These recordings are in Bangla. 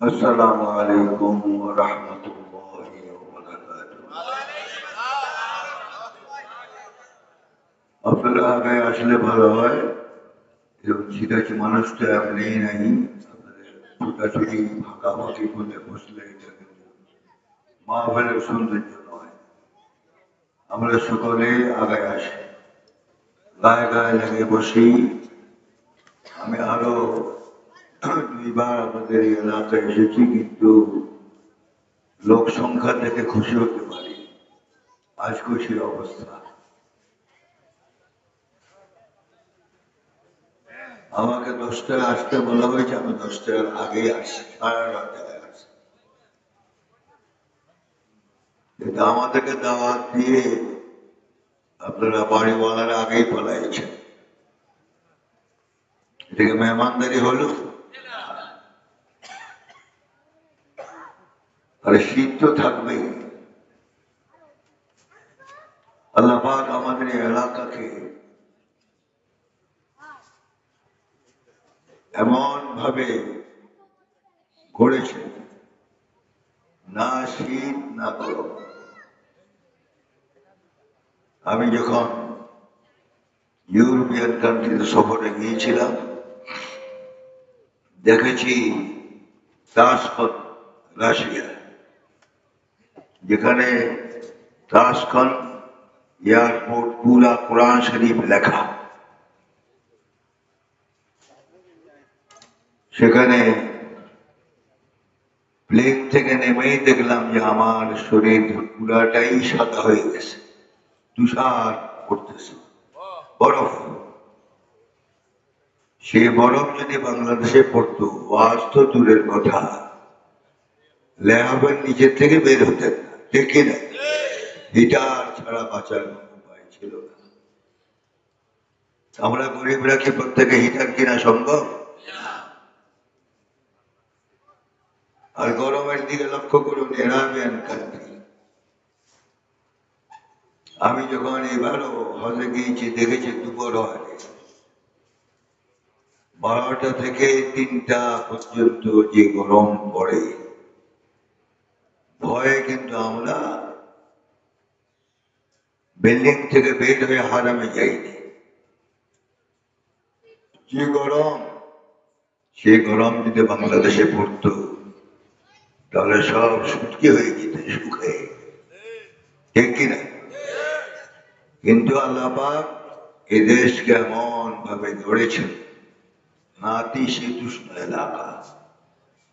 আসসালামু আলাইকুম ওয়া রাহমাতুল্লাহি ওয়া বারাকাতুহু। আপনারা আগে আসলে ভালো হয় এবং ছিটাছি মানুষটা এমনি নাই আপনাদের ছোটাছুটি ভাগাভাগি করে বসলে এটা কিন্তু মাহফিলের সৌন্দর্য নয়। আমরা সকলে আগে আসি, গায়ে গায়ে লেগে বসি। আমি আরো দুইবার আমাদের এই এলাকায় এসেছি, কিন্তু লোক সংখ্যা থেকে খুশি হতে পারি। আজ খুশির অবস্থা। আমাকে 10টায় আসতে বলা হয়েছে, আমি 10টার আগে আসছি, সাড়ে 9টায় আসছি। কিন্তু আমাদেরকে দাওয়াত দিয়ে আপনারা বাড়িওয়ালারা আগেই পালাইছেন। এটাকে মেহমানদারি হলো। আর শীত তো থাকবেই। আল্লাহ পাক আমাদের এই এলাকাকে এমন ভাবে গড়েছে, না শীত না গরম। আমি যখন ইউরোপিয়ান কান্ট্রিতে সফরে গিয়েছিলাম, দেখেছি তাশকন, রাশিয়া, যেখানে তাশকন এয়ারপোর্ট পুরা কোরআন শরীফ লেখা। সেখানে প্লেন থেকে নেমেই দেখলাম যে আমার শরীর পুরাটাই সাদা হয়ে গেছে, তুষার পড়তেছে, বরফ। সে বরফ যদি বাংলাদেশে পড়তো, ওয়াজ তো দূরের কথা, লেহাবের নিচের থেকে বের হতেন না, দেখি না। হিটার ছাড়া বাঁচার কোনো উপায় ছিল না। আমরা গরিবরা কি প্রত্যেকে হিটার কিনা সম্ভব? আর গরমের দিকে লক্ষ্য করুন, এরাবিয়ান কান্ট্রি। আমি যখন এবারও হজে গিয়েছি, দেখেছি দুপুর হয় 12টা থেকে 3টা পর্যন্ত যে গরম পড়ে, ভয়ে কিন্তু আমরা বিল্ডিং থেকে বের হয়ে হারামে যাইনি। যে গরম, সে গরম যদি বাংলাদেশে পড়তো, তাহলে সব শুটকি হয়ে যেত, শুকে, ঠিক কিনা? কিন্তু আল্লাহ পাক এ দেশকে এমন ভাবে গড়েছেন, না শীতোষ্ণ এলাকা,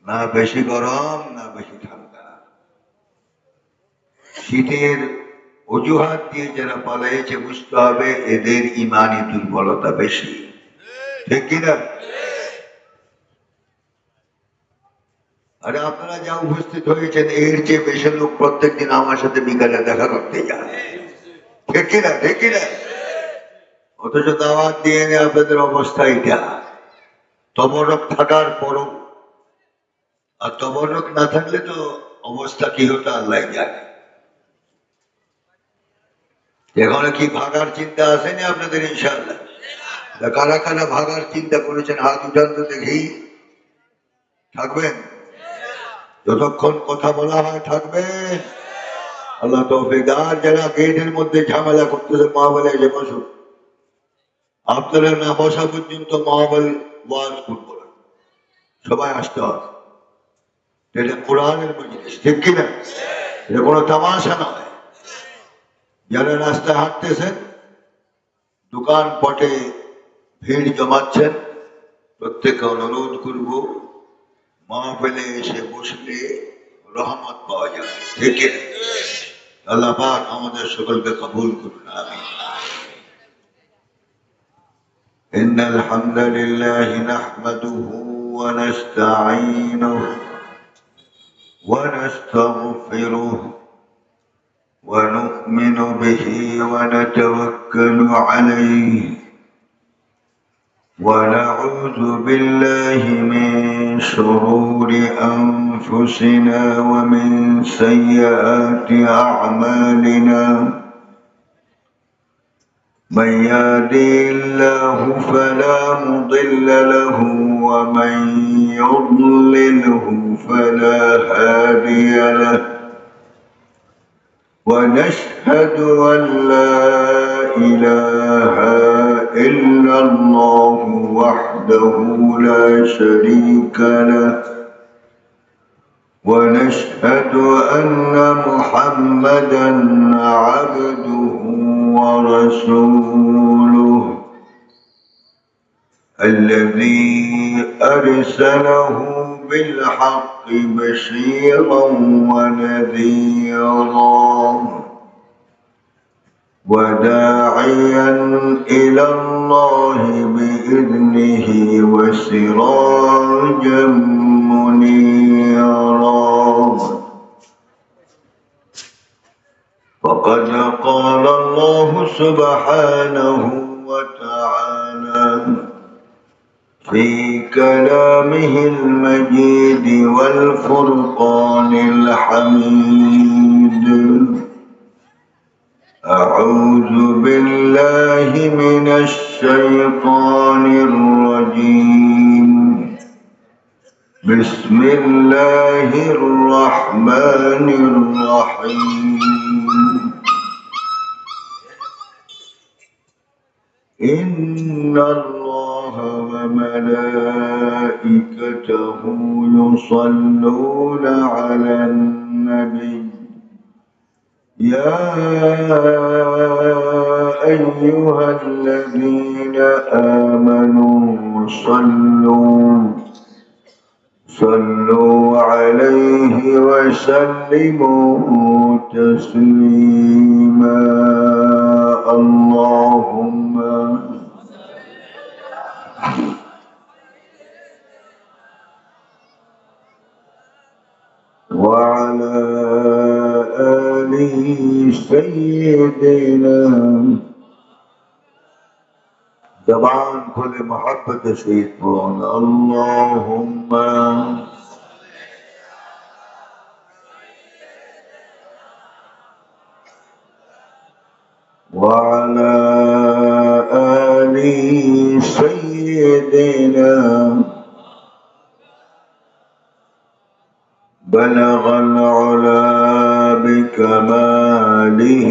না বেশি গরম না বেশি ঠান্ডা। শীতের অজুহাত দিয়ে যারা পালাইছে, বুঝতে হবে এদের ইমানি দুর্বলতা বেশি, ঠিক কিনা? আরে আপনারা যা উপস্থিত হয়েছেন, এর চেয়ে বেশি লোক প্রত্যেকদিন আমার সাথে বিকালে দেখা করতে যায়, ঠিক কিনা? ঠিক কিনা? অথচ দাওয়াত দিয়ে আপনাদের অবস্থা এটা। তবরক থাকার পরও, আর তবরক না থাকলে তো অবস্থা কি হতো আল্লাহ জানে। এখনো কি ভাগার চিন্তা আসেনি আপনাদের? ইনশাআল্লাহ। কারা কারা ভাগার চিন্তা করেছেন হাত উঠান তো দেখি। থাকবেন? যতক্ষণ কথা বলা হয় থাকবেন। আল্লাহ তৌফিক। আর যারা গেটের মধ্যে ঝামেলা করতেছে, মহাবলে যে বসুন। আপনারা না বসা পর্যন্ত মহাবল ওয়াজ করবো না, সবাই আসতে হবে। এটা কোরআনের মজলিস, ঠিক কিনা? এটা কোনো তামাশা নয়। যারা রাস্তায় হাঁটতেছেন, দোকান পটে ভিড় জমাচ্ছেন, প্রত্যেককে অনুরোধ করব, মাহফিলে এসে বসলে রহমত পাওয়া যাবে, ঠিক কিনা? আল্লাহ পাক আমাদের সকলকে কবুল করুন, আমিন। إن الحمد لله نحمده ونستعينه ونستغفره ونؤمن به ونتوكل عليه ونعوذ بالله من شرور أنفسنا ومن سيئات أعمالنا. من يهده الله فلا مضل له ومن يضلله فلا هادي له ونشهد أن لا إله إلا الله وحده لا شريك له ونشهد أن محمدا عبده ورسوله الذي أرسله بالحق بشيرا ونذيرا وداعيا إلى الله بإذنه وسراجا منيرا فقد قال الله سبحانه وتعالى في كلامه المجيد والفرقان الحميد أعوذ بالله من الشيطان الرجيم بسم الله الرحمن الرحيم إن الله وملائكته يصلون على النبي يا أيها الذين آمنوا صلوا عليه وسلموا تسليما اللهم وعلى آله سيدنا زبان كل محبة سيدنا اللهم وعلى آله سيدنا بلغ العلا بكماله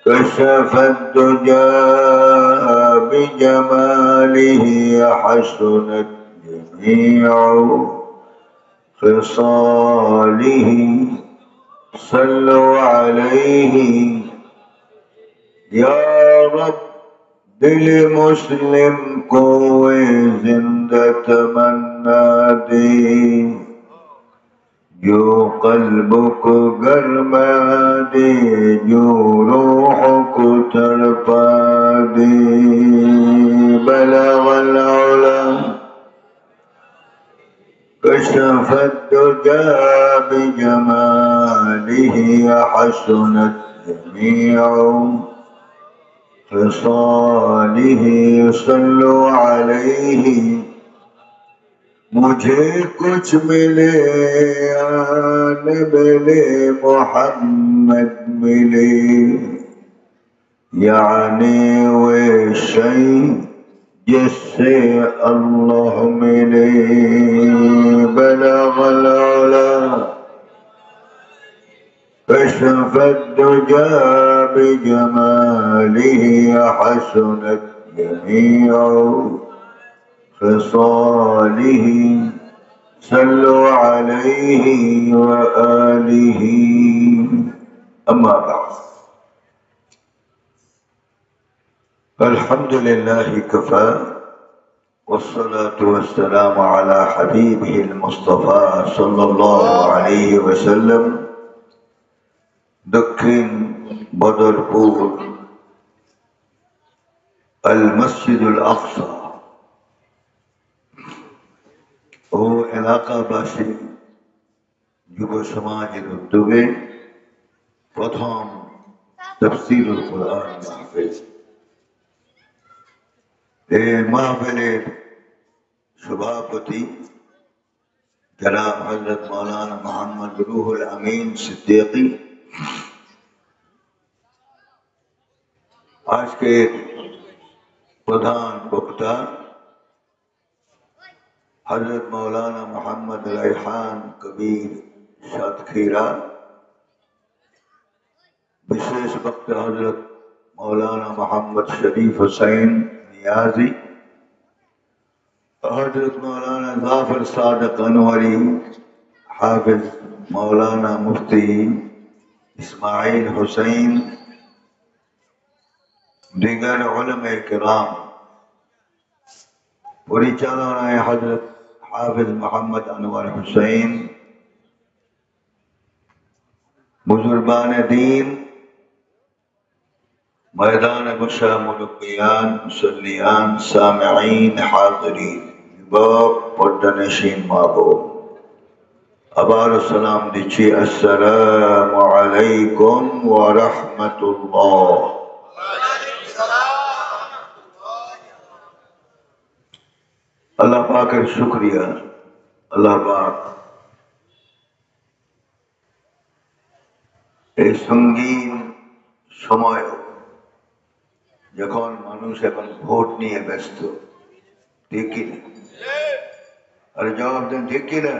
كشف الدجى بجماله حسنت جميع خصاله صلوا عليه يا رب دل مسلم کو زندہ تمنا دے جو قلب کو گرما دے جو روح کو تڑپا دے بلغ العلا كشف الدجى بجماله حسنت جميع خصاله صلوا عليه मुझे कुछ मिले या न मिले मोहम्मद मिले यानी वे शई जिससे अल्लाह मिले बलगल उला كشف الدجى بجماله حسنت جميع خصاله صلوا عليه وآله أما بعد الحمد لله كفى والصلاة والسلام على حبيبه المصطفى صلى الله عليه وسلم دكين بدرپور المسجد الأقصى ও এলাকাবাসী যুব সমাজের উদ্যোগে প্রথম তাফসীরুল কুরআন মাহফিল এই মাহফিলের সভাপতি জনাব হযরত মাওলানা মোহাম্মদ রুহুল আমিন সিদ্দিকী আজকের প্রধান বক্তা হযরত মৌলানা মোহাম্মদ রায়হান কবির সাতক্ষীরা, विशेष वक्त हजरत मौलाना मोहम्मद शरीफ हुसैन नियाजी, हजरत मौलाना जाफर सादक अनवरी, हाफिज मौलाना मुफ्ती इस्माइल हुसैन, दिगर उलमा किराम, परिचालनाय हजरत हाफिज मोहम्मद अनवर हुसैन, बुजुर्गान दीन, मैदान बशा मुलब्बियान, मुसल्लियान, सामिईन, हाज़िरीन, बाप पद्दनशीन माबो আবার সালাম দিচ্ছি, আসসালামু আলাইকুম ওয়া রাহমাতুল্লাহ। আল্লাহ পাকের শুকরিয়া। আল্লাহ পাক এই সঙ্গীন সময়, যখন মানুষ এখন ভোট নিয়ে ব্যস্ত, ঠিক কিনা? আরে জবাব দেন, ঠিক কিনা?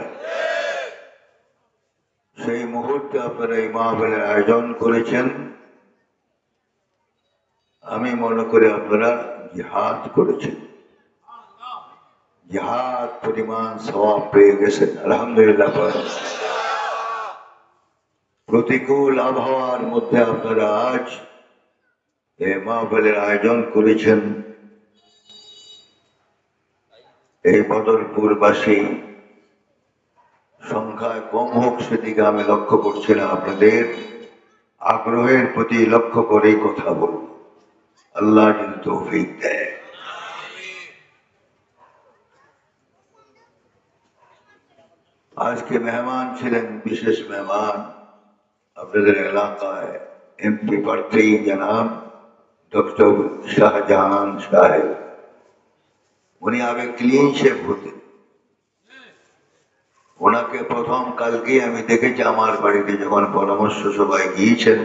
সেই মুহূর্তে আপনারা এই মাহফিলের আয়োজন করেছেন। আমি মনে করি আপনারা জিহাদ করেছেন, জিহাদ পরিমাণ সওয়াব পেয়ে গেছেন, আলহামদুলিল্লাহ। প্রতিকূল আবহাওয়ার মধ্যে আপনারা আজ এই মাহফিলের আয়োজন করেছেন। এই বদরপুরবাসী সংখ্যায় কম হোক সেদিকে আমি লক্ষ্য করছি না, আপনাদের আগ্রহের প্রতি লক্ষ্য করেই কথা বলব। আল্লাহ যদি তৌফিক দেয়। আজকে মেহমান ছিলেন, বিশেষ মেহমান আপনাদের এলাকায় এমপি প্রার্থী জনাব ডক্টর শাহজাহান সাহেব। উনি আগে ক্লিন শেভ হতেন। ওনাকে প্রথম কালকে আমি দেখেছি আমার বাড়িতে, যখন পরামর্শ সভায় গিয়েছেন।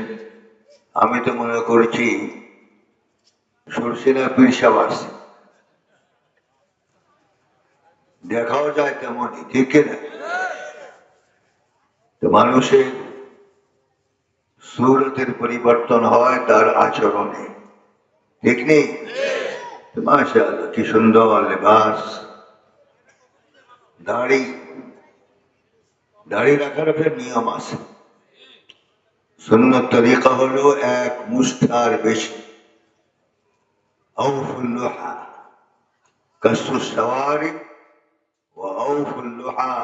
আমি তো মনে করছি সরসিনা পীর সাহেব আসছে, দেখাও যায় তেমনই, ঠিক কিনা? তো মানুষের সুরতের পরিবর্তন হয় তার আচরণে, ঠিক নেই? মাশাআল্লাহ, কি সুন্দর লেবাস। দাড়ি রাখার একটা নিয়ম আছে। সুন্নত তরিকা হলো এক মুষ্ঠার বেশি। আউফুল লুহা কাসু সাওয়ারিক ওয়া আউফুল লুহা,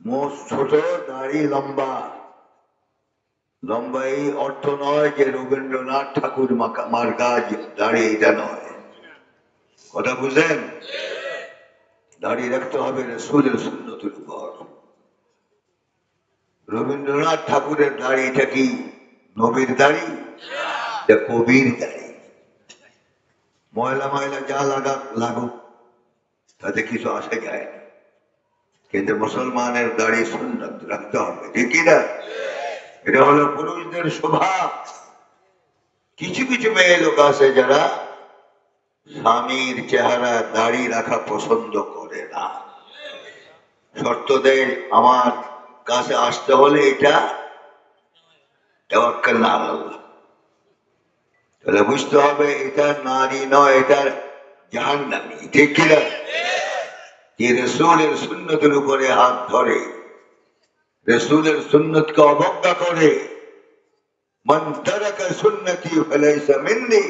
মোষ ছোট, দাড়ি লম্বা। লম্বা এই অর্থ নয় যে রবীন্দ্রনাথ ঠাকুর মার্কা দাড়ি, এটা নয়। কথা বুঝলেন? দাড়ি রাখতে হবে রাসূলের সুন্নতের উপর। রবীন্দ্রনাথ ঠাকুরের দাড়ি, এটা কি নবীর দাড়ি? এটা কবির দাড়ি। ময়লা ময়লা যা লাগুক, তাতে কিছু আসে যায় না, কিন্তু মুসলমানের দাড়ি সুন্নত রাখতে হবে, ঠিক না? এটা হলো পুরুষদের স্বভাব। কিছু কিছু মেয়ে লোক আছে যারা স্বামীর চেহারা দাড়ি রাখা পছন্দ করে না, শর্ত দেয় আমার কাছে আসতে হলে এটা তাওয়াক্কুল না আল্লাহ। তাহলে বুঝতে হবে এটা নারী নয়, এটা জাহান্নামী, ঠিক কিনা? যে রাসূলের সুন্নতের উপরে হাত ধরে, রাসূলের সুন্নতকে অবজ্ঞা করে, মান তারাকা সুন্নতি ফালাইসা মিন্নি,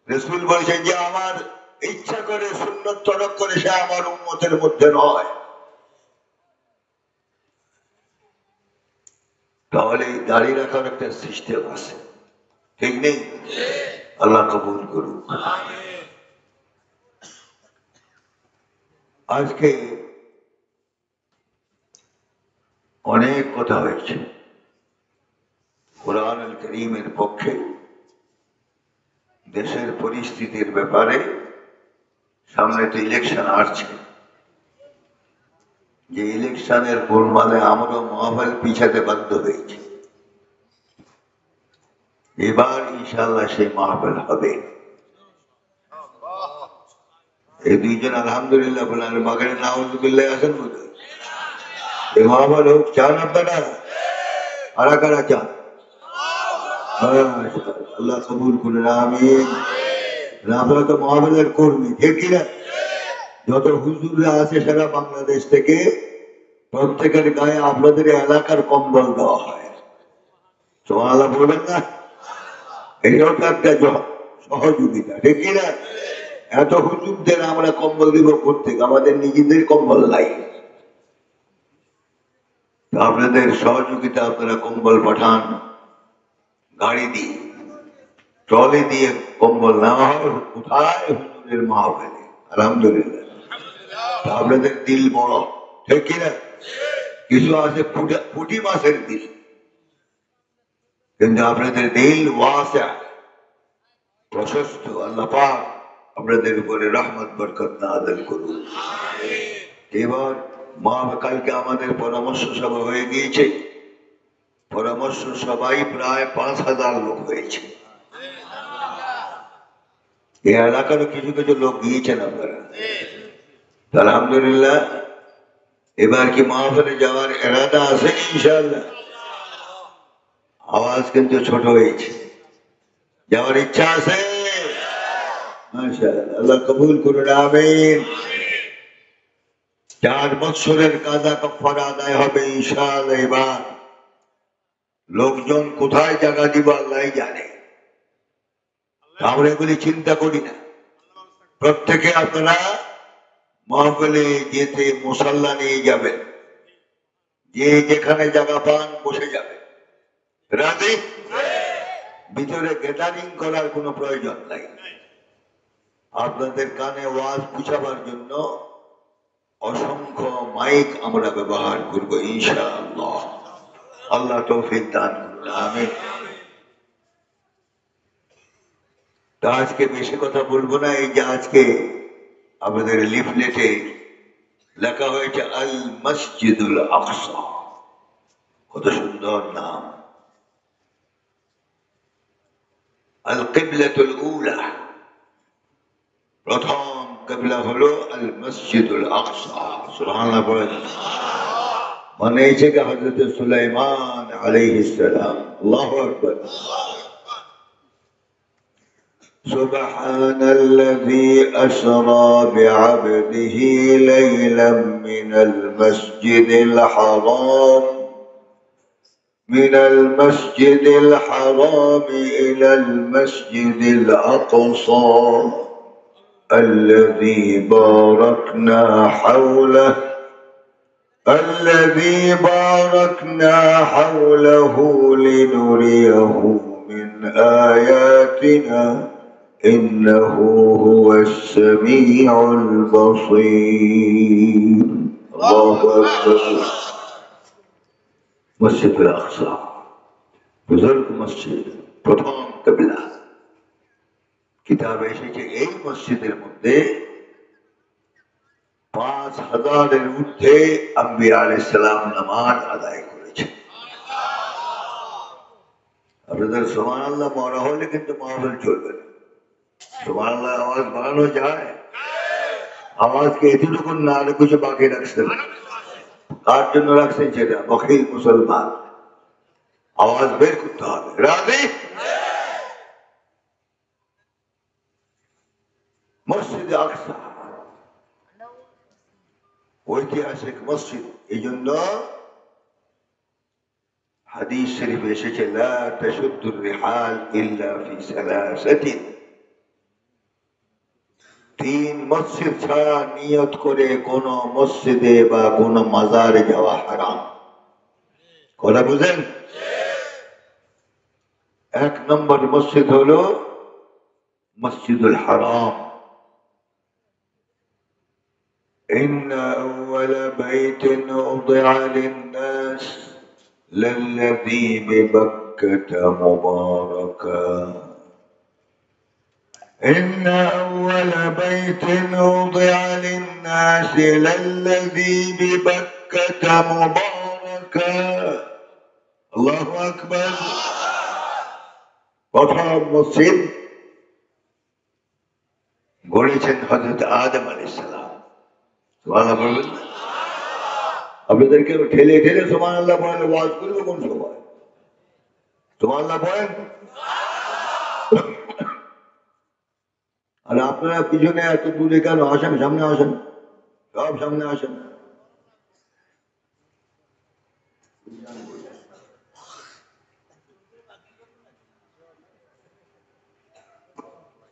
রাসূল বলেছেন যে আমার ইচ্ছা করে সুন্নত তরক করে সে আমার উম্মতের মধ্যে নয়। তাহলে দাঁড়িয়ে রাখার একটা সিস্টেম আছে, ঠিক নেই? আল্লাহ কবুল করুক। আজকে অনেক কথা হয়েছে কোরআনুল কারীমের পক্ষে, দেশের পরিস্থিতির ব্যাপারে। সামনে তো ইলেকশন আসছে, যে ইলেকশনের গোলমালে আমরাও মাহফিল পিছাতে বাধ্য হয়েছি। এবার ইনশাআল্লাহ সেই মাহফিল হবে। এই দুইজন আলহামদুলিল্লাহ বলে, আর বাগের নাউজুবিল্লাহ আছেন বোধহয়। এই মাহফিল হোক, চান আপনারা? কারা কারা চান? আল্লাহ কবুল করেন, আমিন। আপনারা তো মাহফিলের কর্মী, ঠিক কিনা? যত হুজুররা আছে সারা বাংলাদেশ থেকে, প্রত্যেকের গায়ে আপনাদের এলাকার কম্বল দেওয়া হয়। সুবহানাল্লাহ বলবেন না? এটাও তো একটা সহযোগিতা, ঠিক কিনা? এত হুজুরদের আমরা কম্বল দিব করতে, আমাদের নিজেদের কম্বল নাই। আপনাদের সহযোগিতা, আপনারা কম্বল পাঠান, গাড়ি দিয়ে, ট্রলি দিয়ে কম্বল নেওয়া হয়। কোথায়? হুজুরের মাহফিলে। আলহামদুলিল্লাহ। আপনাদের দিল বড়, ঠিক কিনা? কিছু আছে পুঁটি মাছের দিল, কিন্তু আপনাদের দিল ওয়াসিআ, প্রশস্ত। আল্লাহ পাক আপনাদের উপরে রহমত বরকত নাযিল করুন। এবার কালকে আমাদের পরামর্শ সভা হয়ে গিয়েছে। পরামর্শ সভায় প্রায় 5,000 লোক হয়েছে। এই এলাকারও কিছু কিছু লোক গিয়েছেন আপনারা, আলহামদুলিল্লাহ। এবার কি মাহফিলে যাওয়ার এরাদা আছে ইনশাআল্লাহ? আওয়াজ কিন্তু ছোট হয়েছে, যাওয়ার ইচ্ছা আছে? মাশাআল্লাহ, আল্লাহ কবুল করুন, আমিন। 4 বছরের কাজা কাফারা আদায় হবে ইনশাআল্লাহ। এবার লোকজন কোথায় জায়গা দিব আল্লাহ জানে, আমরা এগুলি চিন্তা করি না। প্রত্যেকে আপনারা মাহফিলে যেতে মুসাল্লা নিয়ে যাবেন, যে যেখানে জায়গা পান বসে যাবে। রাজি? ভিতরে গ্যাদারিং করার কোনো প্রয়োজন নাই। আপনাদের কানে ওয়াজ পৌঁছাবার জন্য অসংখ্য মাইক আমরা ব্যবহার করবো ইনশাআল্লাহ। আল্লাহ তৌফিক দান করুন, আমিন। তা আজকে বেশি কথা বলবো না। এই যে আজকে আমাদের লিফলেটে লেখা হয়েছে আল মসজিদুল আকসা, কত সুন্দর নাম। আল কিবলাতুল উলা, প্রথম কিবলা হলো আল মসজিদুল আকসা। সুবহানাল্লাহ বলেন। বানিয়েছে কি হযরত সুলাইমান আলাইহিস সালাম। আল্লাহু আকবার। سبحان الذي أسرى بعبده ليلا من المسجد الحرام إلى المسجد الأقصى الذي باركنا حوله لنريه من آياتنا إنه هو السميع البصير. الله أكبر. مسجد الأقصى বুজুর্গ মসজিদ, প্রথম কিবলা। কিতাবে এসেছে এই মসজিদের মধ্যে 5,000-এর ঊর্ধ্বে আম্বিয়া আলাইহিস সালাম নামাজ আদায় করেছে। আপনাদের সুবহানাল্লাহ মরা হলে কিন্তু মাহফিল চলবে না। সুবহানাল্লাহ আওয়াজ বাড়ানো যায়? আওয়াজকে এতটুকু না আর কিছু বাকি রাখছেন? কার জন্য রাখছেন? সেটা বখিল মুসলমান। আওয়াজ বের করতে হবে। রাজি? মসজিদে আকসা ঐতিহাসিক মসজিদ। এই জন্য হাদিস শরীফ এসেছে লা তাশুদ্দুর রিহাল ইল্লা ফি সালাসাতিন, 3 মসজিদ ছাড়া নিয়ত করে কোন মসজিদে বা কোন মাজারে যাওয়া হারাম। কথা বুঝেন? 1 নম্বর মসজিদ হলো মসজিদুল হারাম। إن أول بيت وضع للناس للذي ببكة مباركا إن أول بيت وضع للناس للذي ببكة مباركا الله أكبر. প্রথম মসজিদ গড়েছেন হযরত আদম আলাইহিস সালাম। সুবহানাল্লাহ বলবেন না? আপনাদেরকে ঠেলে ঠেলে সুবহানাল্লাহ বলে ওয়াজ করবো কোন সময়? সুবহানাল্লাহ বলেন। আর আপনারা পিছনে এত দূরে কেন? আসেন, সামনে আসেন, সব সামনে আসেন।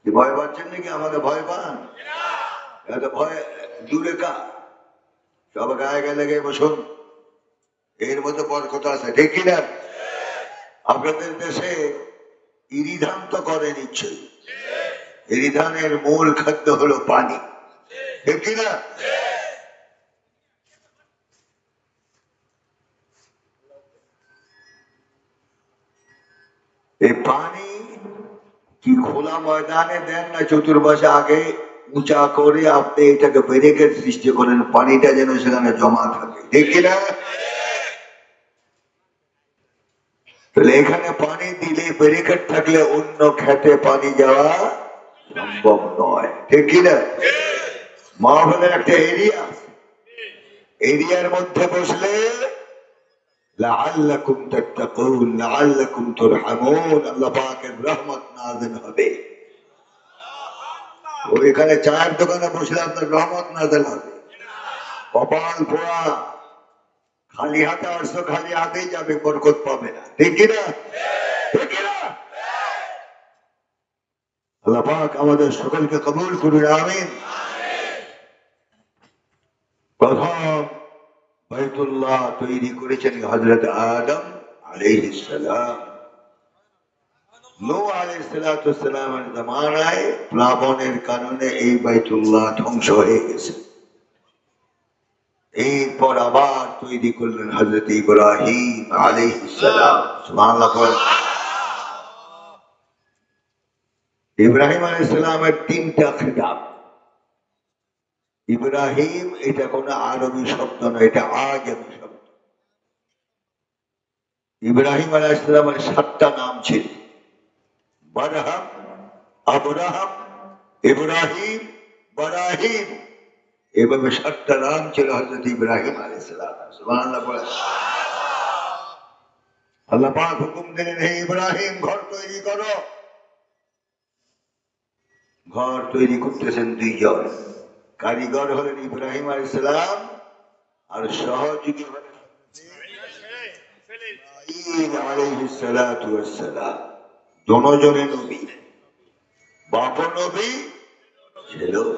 কি ভয় পাচ্ছেন নাকি? আমাকে ভয় পান? এত ভয় দূরে কা? সব গায়ে গায়ে লেগে বসুন, এর মধ্যে বরকত আছে, ঠিক কিনা? আপনাদের দেশে ইরি ধান তো করে নিশ্চয়ই। ইরি ধানের মূল খাদ্য হলো পানি, ঠিক কিনা? এই পানি কি খোলা ময়দানে দেন না চতুর্পাশে আগে উঁচা করে আপনি এটাকে ব্যারিকেড সৃষ্টি করেন, পানিটা যেন সেখানে জমা থাকে, ঠিক কিনা? তাহলে এখানে পানি দিলে ব্যারিকেড থাকলে অন্য খেতে পানি যাওয়া সম্ভব নয়, ঠিক কিনা? মাহফিলের একটা এরিয়া আছে, এরিয়ার মধ্যে বসলে লাআল্লাকুম তাত্তাকুন লাআল্লাকুম তুরহামুন, আল্লাহ পাকের রহমত নাযিল হবে। ওইখানে চায়ের দোকানে বসলে আপনার রহমত নাযিল হবে। কপাল পোড়া, খালি হাতে আসছো, খালি হাতেই যাবে, বরকত পাবে না, ঠিক কিনা? ঠিক কিনা? আল্লাহ পাক আমাদের সকলকে কবুল করুন, আমিন। প্রথম বাইতুল্লাহ তৈরি করেছেন হযরত আদম আলাইহিস সালাম। নূহ আলাইহিস সালামের জামানায় প্লাবনের কারণে এই বাইতুল্লাহ ধ্বংস হয়ে গেছে। এরপর আবার তৈরি করলেন হযরত ইব্রাহিম আলাইহিস সালাম। সুবহানাল্লাহ। ইব্রাহিম আলাইহিস সালামের তিনটা খিতাব। ইব্রাহিম এটা কোনো আরবি শব্দ নয়, এটা আরবি শব্দ। ইব্রাহিম আলাইহিস সালামের 7টা নাম ছিল: বারহাম, আব্রাহাম, ইব্রাহিম, বারাহিম। এভাবে 7টা নাম ছিল হযরত ইব্রাহিম আলাইহিস সালাম। সুবহানাল্লাহ বলেন। আল্লাহ পাক হুকুম দিলেন, হে ইব্রাহিম, ঘর তৈরি করো। ঘর তৈরি করতেছেন দুইজন, কারিগর হলেন ইব্রাহিম আলাইহিস সালাম আর সহযোগী হলেন ইসমাঈল আলাইহিস সালাতু ওয়াস সালাম। দুজনে নবী, বাপও নবী, ছেলেও।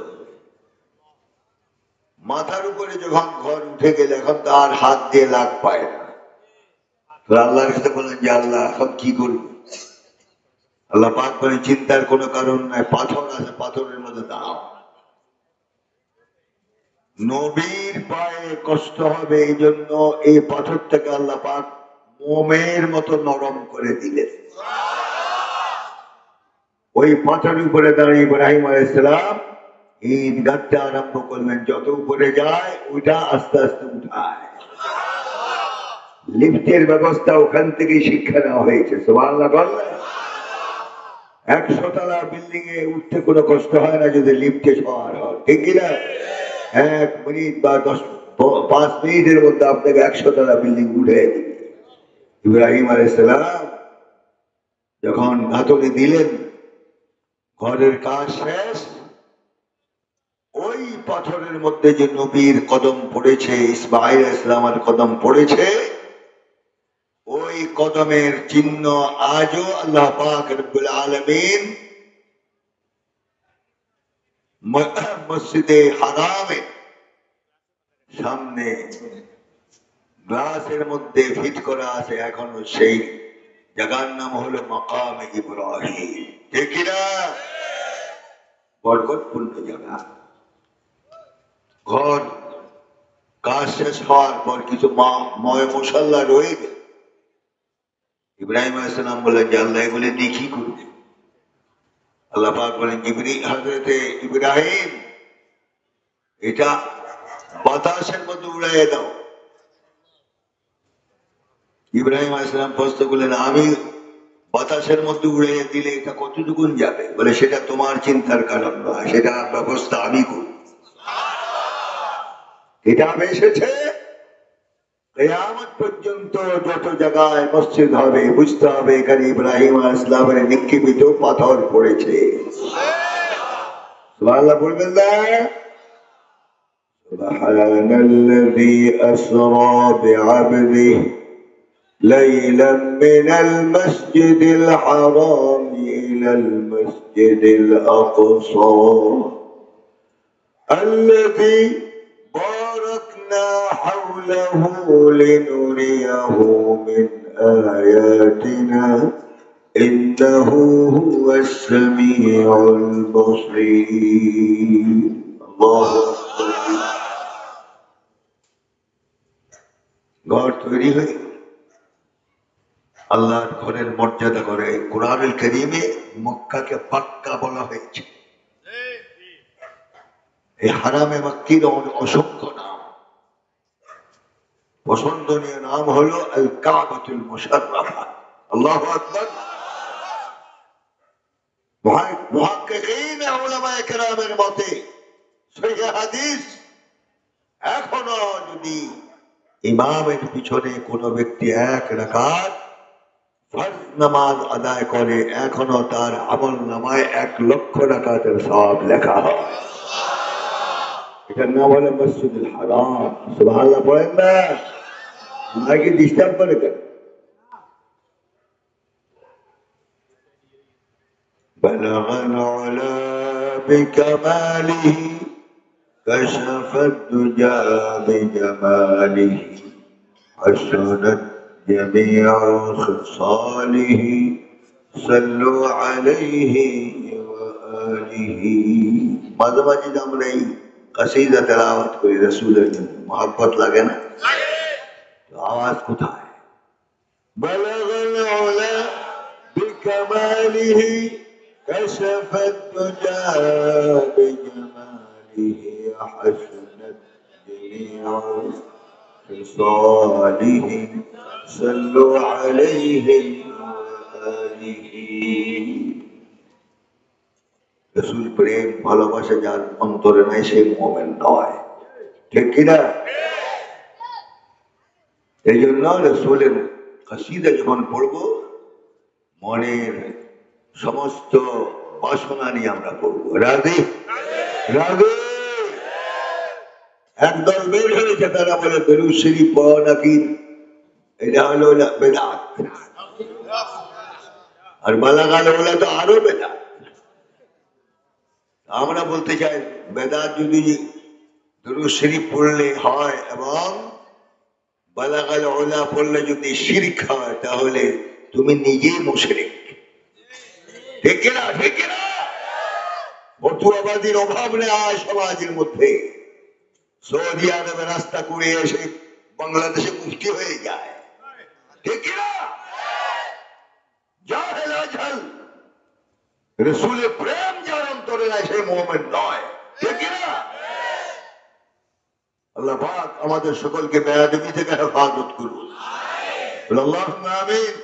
মাথার উপরে যখন ঘর উঠে গেলে এখন তার হাত দিয়ে লাগ পায় না। আল্লাহর কাছে বলেন যে আল্লাহ এখন কি করবো? আল্লাহ পাক বলে চিন্তার কোনো কারণ নাই, পাথর আছে, পাথরের মধ্যে দাও। নবীর পায়ে কষ্ট হবে এই জন্য এই পাথরটাকে আল্লাহ পাক মোমের মতো নরম করে দিলেন। ওই পাথরের উপরে দাঁড়িয়ে ইব্রাহিম আলাইহিস সালাম ঈদ গাঁথতে আরম্ভ করলেন। যত উপরে যায় ওইটা আস্তে আস্তে উঠায়। লিফটের ব্যবস্থা ওখান থেকে শিক্ষা নেওয়া হয়েছে। সুবহানাল্লাহ বললেন। 100 তলা বিল্ডিং এ উঠতে কোনো কষ্ট হয় না যদি লিফটে সওয়ার হয়, ঠিক কিনা? 1 মিনিট বা 5 মিনিটের মধ্যে আপনাকে 100 তলা বিল্ডিং উঠে দিবে। ইব্রাহিম আলাইহিস সালাম যখন গাঁথনি দিলেন, ঘরের কাজ শেষ, ওই পাথরের মধ্যে যে নবীর কদম পড়েছে, ইসমাঈল আলাইহিস সালামের কদম পড়েছে, ওই কদমের চিহ্ন আজও আল্লাহ পাক রব্বুল আলামিন মসজিদে হারামে সামনে গ্লাসের মধ্যে ফিট করা আছে এখনো। সেই জায়গার নাম হলো মাকামে ইব্রাহিম, ঠিক কিনা? বরকতপূর্ণ জায়গা। ঘর কাজ শেষ হওয়ার পর কিছু ময় মশাল্লা রয়ে গেল। ইব্রাহিম আলাইহিস সালাম বললেন যে আল্লাহ এগুলি দিয়ে কি করবে? আল্লাহ পাক বলেন, হযরতে ইব্রাহিম, এটা বাতাসের মধ্যে উড়াইয়ে দাও। ইব্রাহিম আলাইহিস সালাম প্রশ্ন করলেন, আমি বাতাসের মধ্যে উড়ে দিলে এটা কতটুকুন যাবে? বলে সেটা তোমার চিন্তার কারণ নয়, সেটা ব্যবস্থা আমি করি। কিতাব এসেছে কিয়ামত পর্যন্ত যত জায়গায় মসজিদ হবে বুঝতে হবে এখানে ইব্রাহিম আলাইহিস সালামের নিক্ষেপিত পাথর পড়েছে। সুবহানাল্লাহ বলবেন না? সুবহানাল্লাযী আসরা বিআবদিহি ليلا من المسجد الحرام إلى المسجد الأقصى الذي باركنا حوله لنريه من آياتنا إنه هو السميع البصير الله أكبر ঘর তৈরি হয়ে আল্লাহর ঘরের মর্যাদা করে কুরআনুল কারীমে মক্কাকে পাক্কা বলা হয়েছে। এই হারামে মক্কির অসংখ্য নাম, পছন্দনীয় নাম হলো আল কাবাতুল মুশাররাফা। আল্লাহু আকবার। মুহাক্কিকিন উলামায়ে কেরামের মতে সহিহ হাদিস এখনো যদি ইমামের পিছনে কোনো ব্যক্তি এক রাকাত ফরজ নামাজ আদায় করে এখনো তার আমল নামায় 1,00,000 রাকাতের সওয়াব লেখা হয়। এটার নাম হলো মসজিদুল হারাম। সুবহানাল্লাহ বলেন না? নাকি ডিস্টার্ব করে কেন? بلغ العلا بكماله كشف الدجى بجماله حسنت جميع خصاله صلوا عليه وآله মাঝে মাঝে আমরা এই কাসিদা তেলাওয়াত করি রাসূলের জন্য, মহব্বত লাগে না? আওয়াজ কোথায়? بلغ العلا بكماله كشف الدجى بجماله حسنت جميع خصاله صلوا عليه وآله রাসূল প্রেম ভালোবাসা যার অন্তরে নাই সে মুমিন নয়, ঠিক কিনা? এই জন্য রাসূলের কাসিদা যখন পড়বো মনের সমস্ত বাসনা নিয়ে আমরা পড়বো। রাজি? রাজি? একদল বের হয়েছে, তারা বলে দরুদ শরীফ পড়া নাকি এটা হলো বেদাত, আর বালাগাল বলে তো আরো বেদাত। আমরা বলতে চাই বেদাত যদি দরুদ শরীফ পড়লে হয় এবং বালাগাল ওলা পড়লে যদি শিরক হয় তাহলে তুমি নিজেই মুশরিক, ঠিক কিনা? ঠিক কিনা? ফতুয়াবাদীর অভাব নেই সমাজের মধ্যে। সৌদি আরবে রাস্তা করে এসে বাংলাদেশে মুফতি হয়ে যায়, ঠিক কিনা? জাহেল আজহাল রাসূলের প্রেম যার অন্তরে নাই সে মুমিন নয়, ঠিক কিনা? আল্লাহ পাক আমাদের সকলকে বেয়াদবি থেকে হেফাজত করুন, আল্লাহুম্মা আমিন।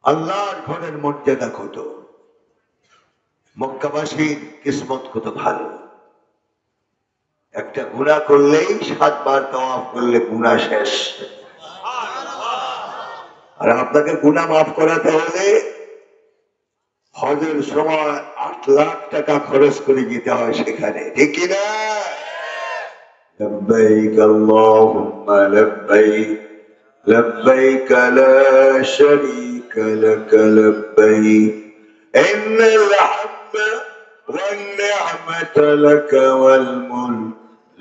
আল্লাহর ঘরের মর্যাদা কত, মক্কাবাসীর কিসমত কত ভালো। একটা গুনাহ করলেই 7 বার তাওয়াফ করলে গুনাহ শেষ। আর আপনাকে গুনাহ মাফ করাতে হলে হজের সময় 8 লাখ টাকা খরচ করে যেতে হয় সেখানে, ঠিক কিনা? লব্বাইক আল্লাহুম্মা লব্বাইক লব্বাইক লা শারীকা লাক লব্বাইক ইন্নাল হামদা ওয়ান নি'মাতা লাক ওয়াল মুলক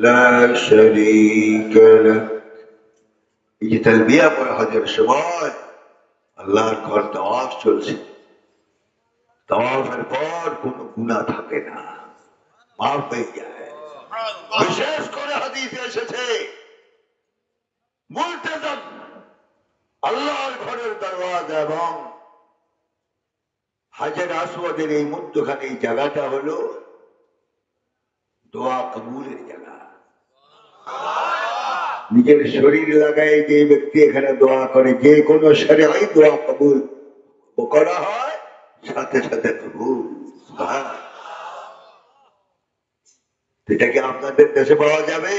লা শারীকা লাক। এই যে তালবিয়া পড়া হজের সময় আল্লাহর ঘর তাওয়াফ চলছে, তাওয়াফের পর কোনো গুনাহ থাকে না, মাফ হয়ে যায়। বিশেষ করে হাদিসে এসেছে মুলতাজাম আল্লাহর ঘরের দরওয়াজা এবং হাজর আসওয়াদের এই মধ্যখানে এই জায়গাটা হলো দোয়া কবুলের জায়গা। নিজের শরীর লাগায় যে ব্যক্তি এখানে দোয়া করে, যে কোনো শরীআই দোয়া কবুল করা হয়, সাথে সাথে কবুল। সুবহানাল্লাহ। এটা কি আপনাদের দেশে পাওয়া যাবে?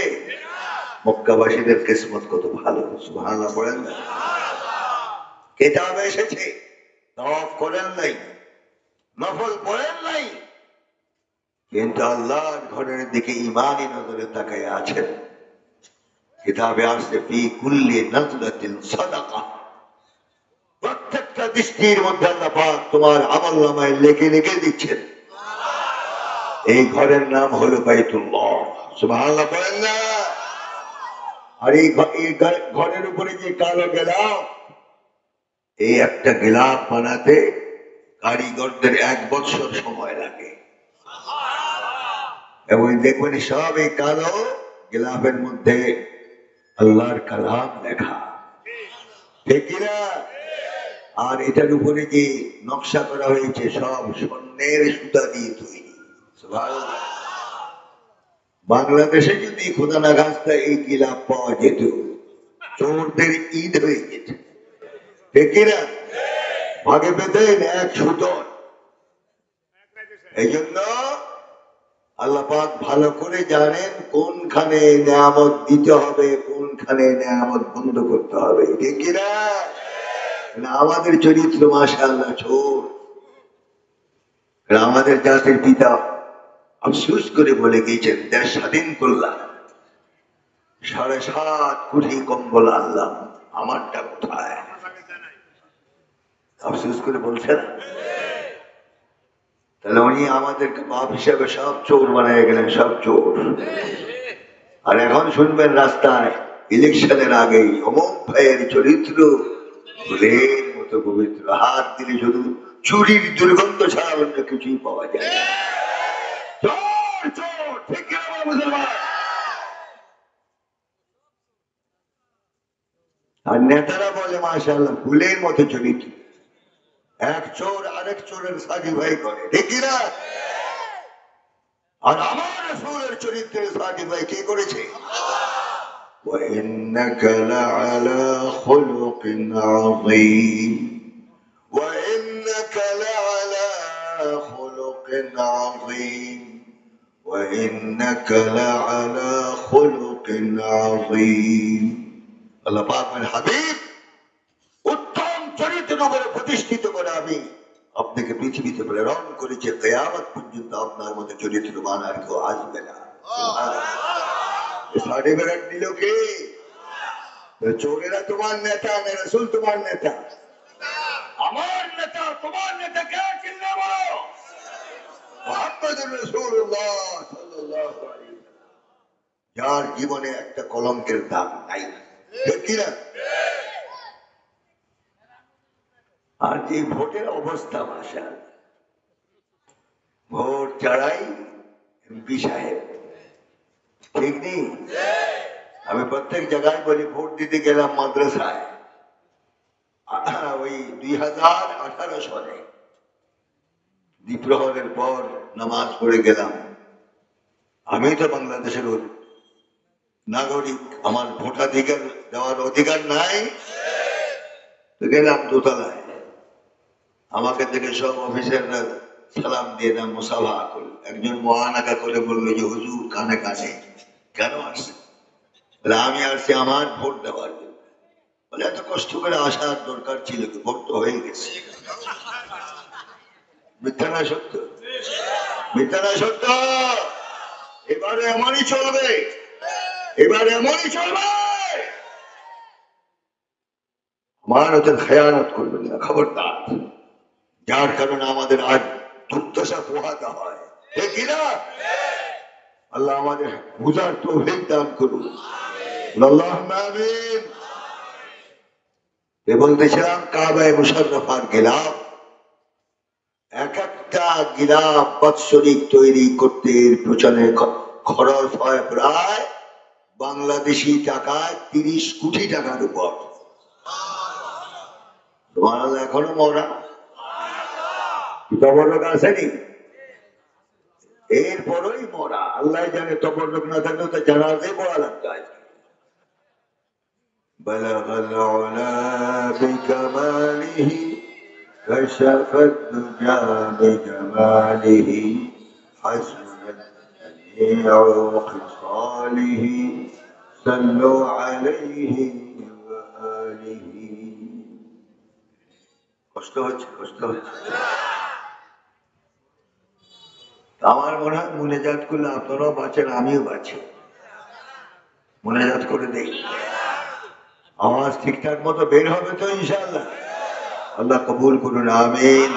মক্কাবাসীদের কিসমত কত ভালো। সুবহানাল্লাহ বলেন না? কিতাবে এসেছে, তাওয়াফ করেন নাই, নফল পড়েন নাই, কিন্তু আল্লাহর ঘরের দিকে ঈমানি নজরে তাকায় আছেন। কিতাবে আসছে ফি কুল্লি নাজরাতিন সাদাকা, প্রত্যেকটা দৃষ্টির মধ্যে আল্লাহ পাক তোমার আমলনামায় লিখে লিখে দিচ্ছেন। এই ঘরের নাম হলো বাইতুল্লাহ। সুবহানাল্লাহ বলেন না? আর এই ঘরের উপরে যে কালো গেলাফ, এই একটা গিলাফ বানাতে কারিগরদের 1 বছর সময় লাগে, এবং দেখবেন সব এই কালো গিলাফের মধ্যে আল্লাহর কালাম লেখা, ঠিক কিনা? আর এটার উপরে যে নকশা করা হয়েছে সব স্বর্ণের সুতা দিয়ে তৈরি। সুবহানাল্লাহ। বাংলাদেশে যদি খোদা না খাস্তা এই গিলাফ পাওয়া যেত, চোরদের ঈদ হয়ে যেত, ঠিক কিনা? ভাগে পেতেন 1 সুতোর। এই জন্য আল্লাহ পাক ভালো করে জানেন কোনখানে নিয়ামত দিতে হবে, কোনখানে নিয়ামত বন্ধ করতে হবে, ঠিক কিনা? আমাদের চরিত্র মাশাআল্লাহ ছোট। আমাদের জাতির পিতা আফসোস করে বলে গিয়েছেন, দেশ স্বাধীন করলাম, 7.5 কোটি কম্বল আনলাম, আমারটা কোথায়? আফসোস করে বলছেন। তাহলে উনি আমাদের বাপ হিসাবে সব চোর বানিয়ে গেলেন, সব চোর। আর এখন শুনবেন রাস্তায় ইলেকশনের আগেই অমুক ভাইয়ের চরিত্র ফুলের মতো পবিত্র, হাত দিলে শুধু চুরির দুর্গন্ধ ছাড়া অন্য কিছুই পাওয়া যায় না। চোর চোর, ঠিক কিনা মুসলমান? আর নেতারা বলে মাশাআল্লাহ ফুলের মতো চরিত্র, এক চোর আরেক চোরের সার্টিফাই করে, ঠিক কিনা? আর আমার রাসূলের চরিত্রের সার্টিফাই কে করেছে? وإنك لعلى خلق عظيم وإنك لعلى خلق عظيم وإنك لعلى خلق عظيم। আল্লাহ পাকের হাবিব উত্তম চরিত্রের উপরে প্রতিষ্ঠিত করে আমি আপনাকে পৃথিবীতে প্রেরণ করেছি, কিয়ামত পর্যন্ত আপনার মতো চরিত্রবান আর কেউ আসবে না। সার্টিফিকেট দিল কে? চোরেরা তোমার নেতা, রাসূল তোমার নেতা, আমার নেতা তোমার নেতা কে? চিল্লা বলো, মুহাম্মদুর রাসূলুল্লাহ সাল্লাল্লাহু আলাইহি ওয়াসাল্লাম, যার জীবনে একটা কলঙ্কের দাগ নাই, ঠিক কিনা? আর যে ভোটের অবস্থা, ভাষা ভোট ছাড়াই এমপি সাহেব, ঠিক নেই? আমি প্রত্যেক জায়গায় বলি, ভোট দিতে গেলাম মাদ্রাসায়, ওই 2018 সালে দ্বিপ্রহরের পর নামাজ পড়ে গেলাম। আমি তো বাংলাদেশের নাগরিক, আমার ভোটাধিকার দেওয়ার অধিকার নাই। তো গেলাম দোতলায়, আমাকে দেখে সব অফিসাররা সালাম দিয়ে না মুসাফা করল। একজন মহানাকা করে বললো যে হুজুর কানে কানে কেন আসছে? আমি আসছি আমার ভোট দেওয়ার জন্য। বলে এত কষ্ট করে আসার দরকার ছিল কি? ভোট তো হয়ে গেছে। মিথ্যা না সত্য? মিথ্যা না সত্য? এবারে এমনই চলবে, এবারে এমনই চলবে। মানতের খেয়ানত করবেন না, খবরদার। যার কারণে আমাদের আজ দুর্দশা পোহাতে হয়, ঠিক কিনা? আল্লাহ আমাদের বুঝার তৌফিক দান করুন, আল্লাহুম্মা আমিন। বলতেছিলাম কাবায়ে মুশাররফার গিলাফ, এক একটা গিলাফ বাৎসরিক তৈরি করতে এর পেছনে খরচ হয় প্রায় বাংলাদেশি টাকায় 30 কোটি টাকার উপর। তোমার এখনো মরা তবরক আসেনি, এরপরই মরা। আল্লাহ জানে তবরক না থাকলে তো জানাজাই পড়া লাগতো। بلغ العلا بكماله كشف الدجى بجماله حسنت جميع خصاله صلوا عليه وآله কষ্ট হচ্ছে কষ্ট হচ্ছে আমার মনে হয় মুনাজাত করলে আপনারাও বাঁচেন আমিও বাঁচি মুনাজাত করে দেই আওয়াজ ঠিকঠাক মতো বের হবে তো ইনশাআল্লাহ আল্লাহ কবুল করুন আমিন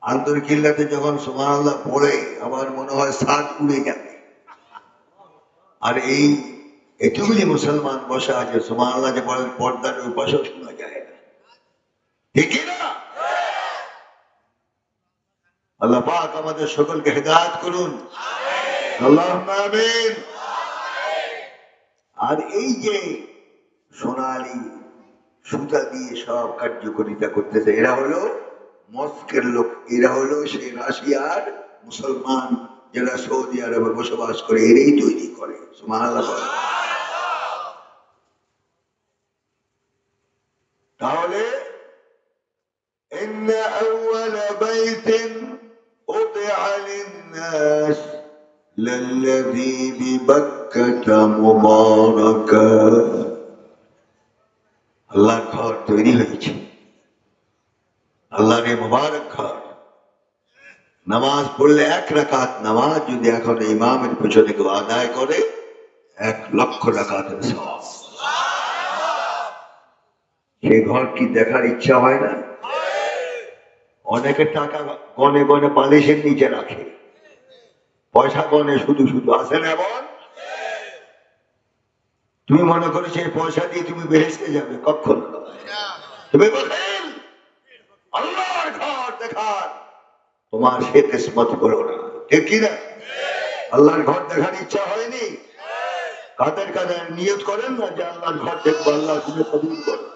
আন্তরিকিল্লাতে যখন সুবহানাল্লাহ পড়ে আমার মনে হয় সাত উড়ে যাবে আর এই এতগুলি মুসলমান বসা আছে সুবহানাল্লাহ যে বলেন পর্দার উপাসও শোনা যায় না ঠিক না আল্লাহ পাক আমাদের সকলকে হেদায়েত করুন আল্লাহুম্মা আমিন আর এই যে সোনালী সুতা দিয়ে সব কার্যকারিতা করতেছে এরা হলো মস্কের লোক এরা হলো সেই রাশিয়ার মুসলমান যারা সৌদি আরবে বসবাস করে এরাই তৈরি করে সুবহানাল্লাহ তাহলে ইন্না আউওয়ালা বাইতিন উদিআ লিন-নাস লাল্লাযী বিবাক্কাতা মুবারাকা আল্লাহর ঘর তৈরি হয়েছে আল্লাহর মুবারক ঘর নামাজ পড়লে এক রাকাত নামাজ যদি এখন ইমামের পিছনে কেউ আদায় করে 1,00,000 রাকাতের সওয়াব সেই ঘর কি দেখার ইচ্ছা হয় না অনেকে টাকা গনে গনে বালিশের নিচে রাখে পয়সা গনে শুধু শুধু আসে না এমন তুমি মনে করো সেই পয়সা দিয়ে তুমি বেহেশতে যাবে কখনো তুমি বলেন আল্লাহর ঘর দেখার তোমার সে কিসমত হলো না ঠিক কি না আল্লাহর ঘর দেখার ইচ্ছা হয়নি কাদের কাদের নিয়ত করেন না যে আল্লাহর ঘর দেখবো আল্লাহ তুমি কবুল করো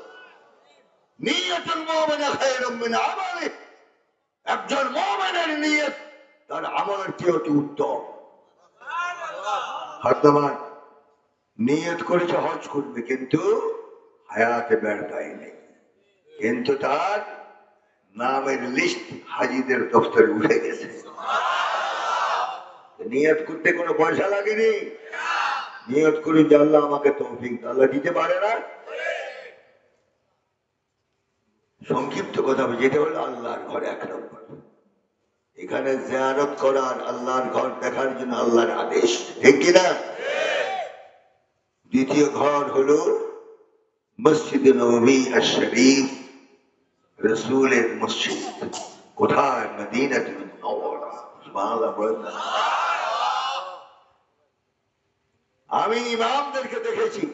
নিয়তুল মুমিন খায়রুম মিন আমালি একজন মুমিনের নিয়ত তার আমলের চেয়ে অতি উত্তম সুবহানাল্লাহ নিয়ত করেছে হজ করবে কিন্তু হায়াতে বেড়াই নেই কিন্তু তার নামের লিস্ট হাজিদের দফতরে উঠে গেছে নিয়ত করতে কোনো পয়সা লাগেনি নিয়ত করে যে আল্লাহ আমাকে তৌফিক আল্লাহ দিতে পারে না সংক্ষিপ্ত কথা যেটা হলো আল্লাহর ঘর 1 নম্বর এখানে জিয়ারত করার আল্লাহর ঘর দেখার জন্য আল্লাহর আদেশ ঠিক কিনা দ্বিতীয় ঘর হলো মসজিদ নববী আশ-শরীফ রাসূলের মসজিদ কোথায় মদিনাতুল মুনাওয়ারা সুবহানাল্লাহ আমি ইমামদেরকে দেখেছি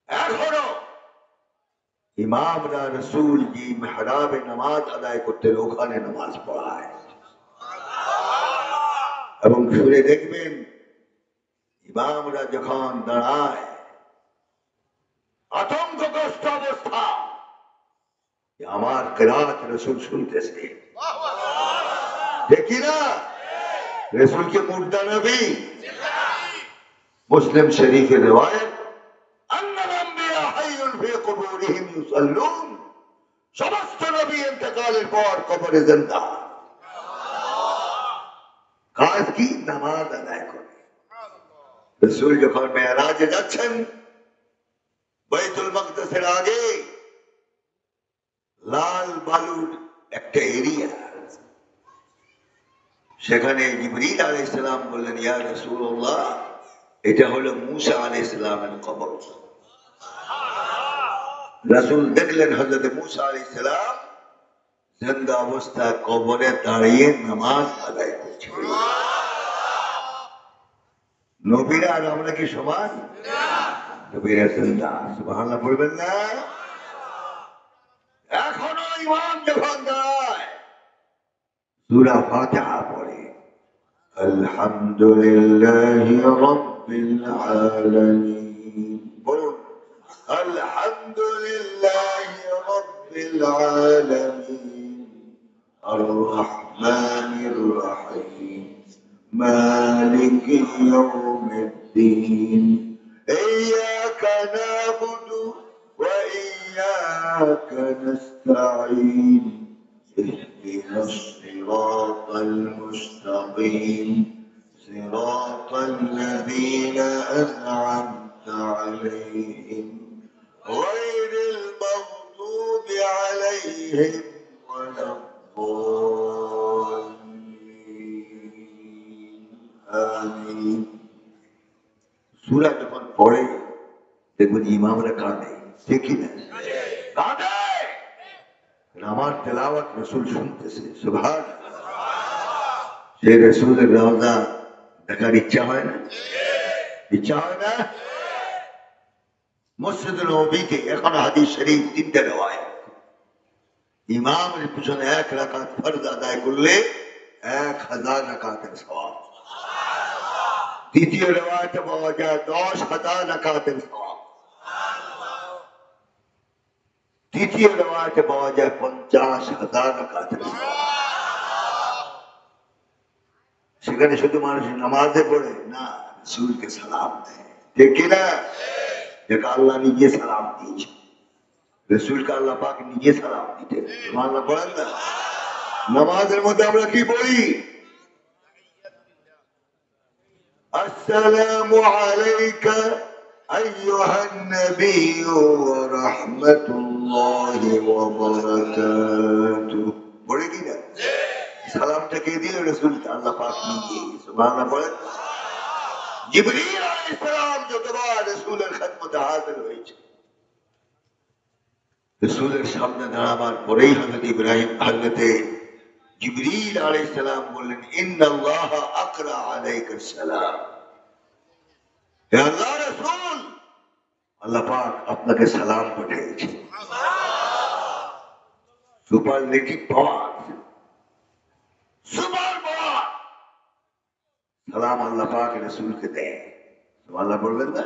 এখনো ইমামরা রাসূল যে মেহরাবে নামাজ আদায় করতেন ওখানে নামাজ পড়ায় এবং শুনে দেখবেন ইমামরা যখন দাঁড়ায় আতঙ্কগ্রস্ত অবস্থা আমার কিরাত রাসূল শুনতেছে দেখি না রাসূলকে মুর্দা নবী মুসলিম শরীফের রিওয়ায়াত আন্নাল আম্বিয়া হাইয়ুন ফি কুবুরিহিম ইউসাল্লুন সমস্ত নবী ইন্তেকালের পর কবরে জিন্দা কাজ কি নামাজ আদায় করে রাসূল যখন মেরাজে যাচ্ছেন বাইতুল মাকদিসের আগে লাল বালুর একটা এরিয়া সেখানে জিবরিল আলাইহিস সালাম বললেন ইয়া রাসূলুল্লাহ এটা হলো মূসা আলাইহিস সালামের কবর রাসূল দেখলেন হযরত মূসা আলাইহিস সালাম জিন্দা অবস্থায় কবরে দাঁড়িয়ে নামাজ আদায় করছেন নবীরা আর আমরা কি সমান নবীরা জিন্দা সুবহানাল্লাহ বলবেন না এখনো ইমাম যখন দাঁড়ায় সূরা ফাতিহা পড়ে আলহামদুলিল্লাহি রাব্বিল আলামিন বলুন আলহামদুলিল্লাহি রাব্বিল আলামিন আর রহমানির রহিম মালিকি ইয়াউমিদ্দিন إياك نعبد وإياك نستعين اهدنا الصراط المستقيم صراط الذين أنعمت عليهم غير المغضوب عليهم ولا الضالين آمين সূরা যখন পড়ে দেখবেন ইমামরা কাঁদে ঠিক কি না কাঁদে আমার তেলাওয়াত রাসূল শুনতেছে সুবহানাল্লাহ সেই রাসূলের রওজা দেখার ইচ্ছা হয় না ইচ্ছা হয় না মসজিদ নববীতে এখন হাদিস শরীফ তিনটে রওয়ায়াত ইমামের পিছনে 1 রাকাত ফরজ আদায় করলে 1000 রাকাতের সওয়াব দ্বিতীয় রওয়ায়াতে পাওয়া যায় 10,000 রাকাতের সওয়াব তৃতীয় রওয়ায়াতে পাওয়া যায় 50,000 রাকাতের সওয়াব সেখানে শুধু মানুষ নামাজে পড়ে না রাসূলকে সালাম দেয় ঠিক কি না যেটা আল্লাহ নিজে সালাম দিয়েছে রাসূলকে আল্লাহ পাক নিজে সালাম দিতেন সুবহানাল্লাহ বলেন না নামাজের মধ্যে আমরা কি পড়ি السلام عليك أيها النبي ورحمة الله وبركاته বলে কি না সালামটা কে দিল রাসূল আল্লাহ পাক নিজে সুবহানাল্লাহ বলেন জিবরীল আলাইহিস সালাম যতবার রাসূলের খিদমতে হাজির হয়েছে রাসূলের সামনে দাঁড়াবার পরেই হযরত ইব্রাহিম হযরত জিবরীল আলাইহিস সালাম বললেন ইন্নাল্লাহ আকরা আলাইকাস সালাম হে আল্লাহর রাসূল আল্লাহ পাক আপনাকে সালাম পাঠিয়েছে সুপারলেটিভ পাওয়ার সুপার পাওয়ার সালাম আল্লাহ পাক রাসূলকে দেয় সুবহানাল্লাহ বলবেন না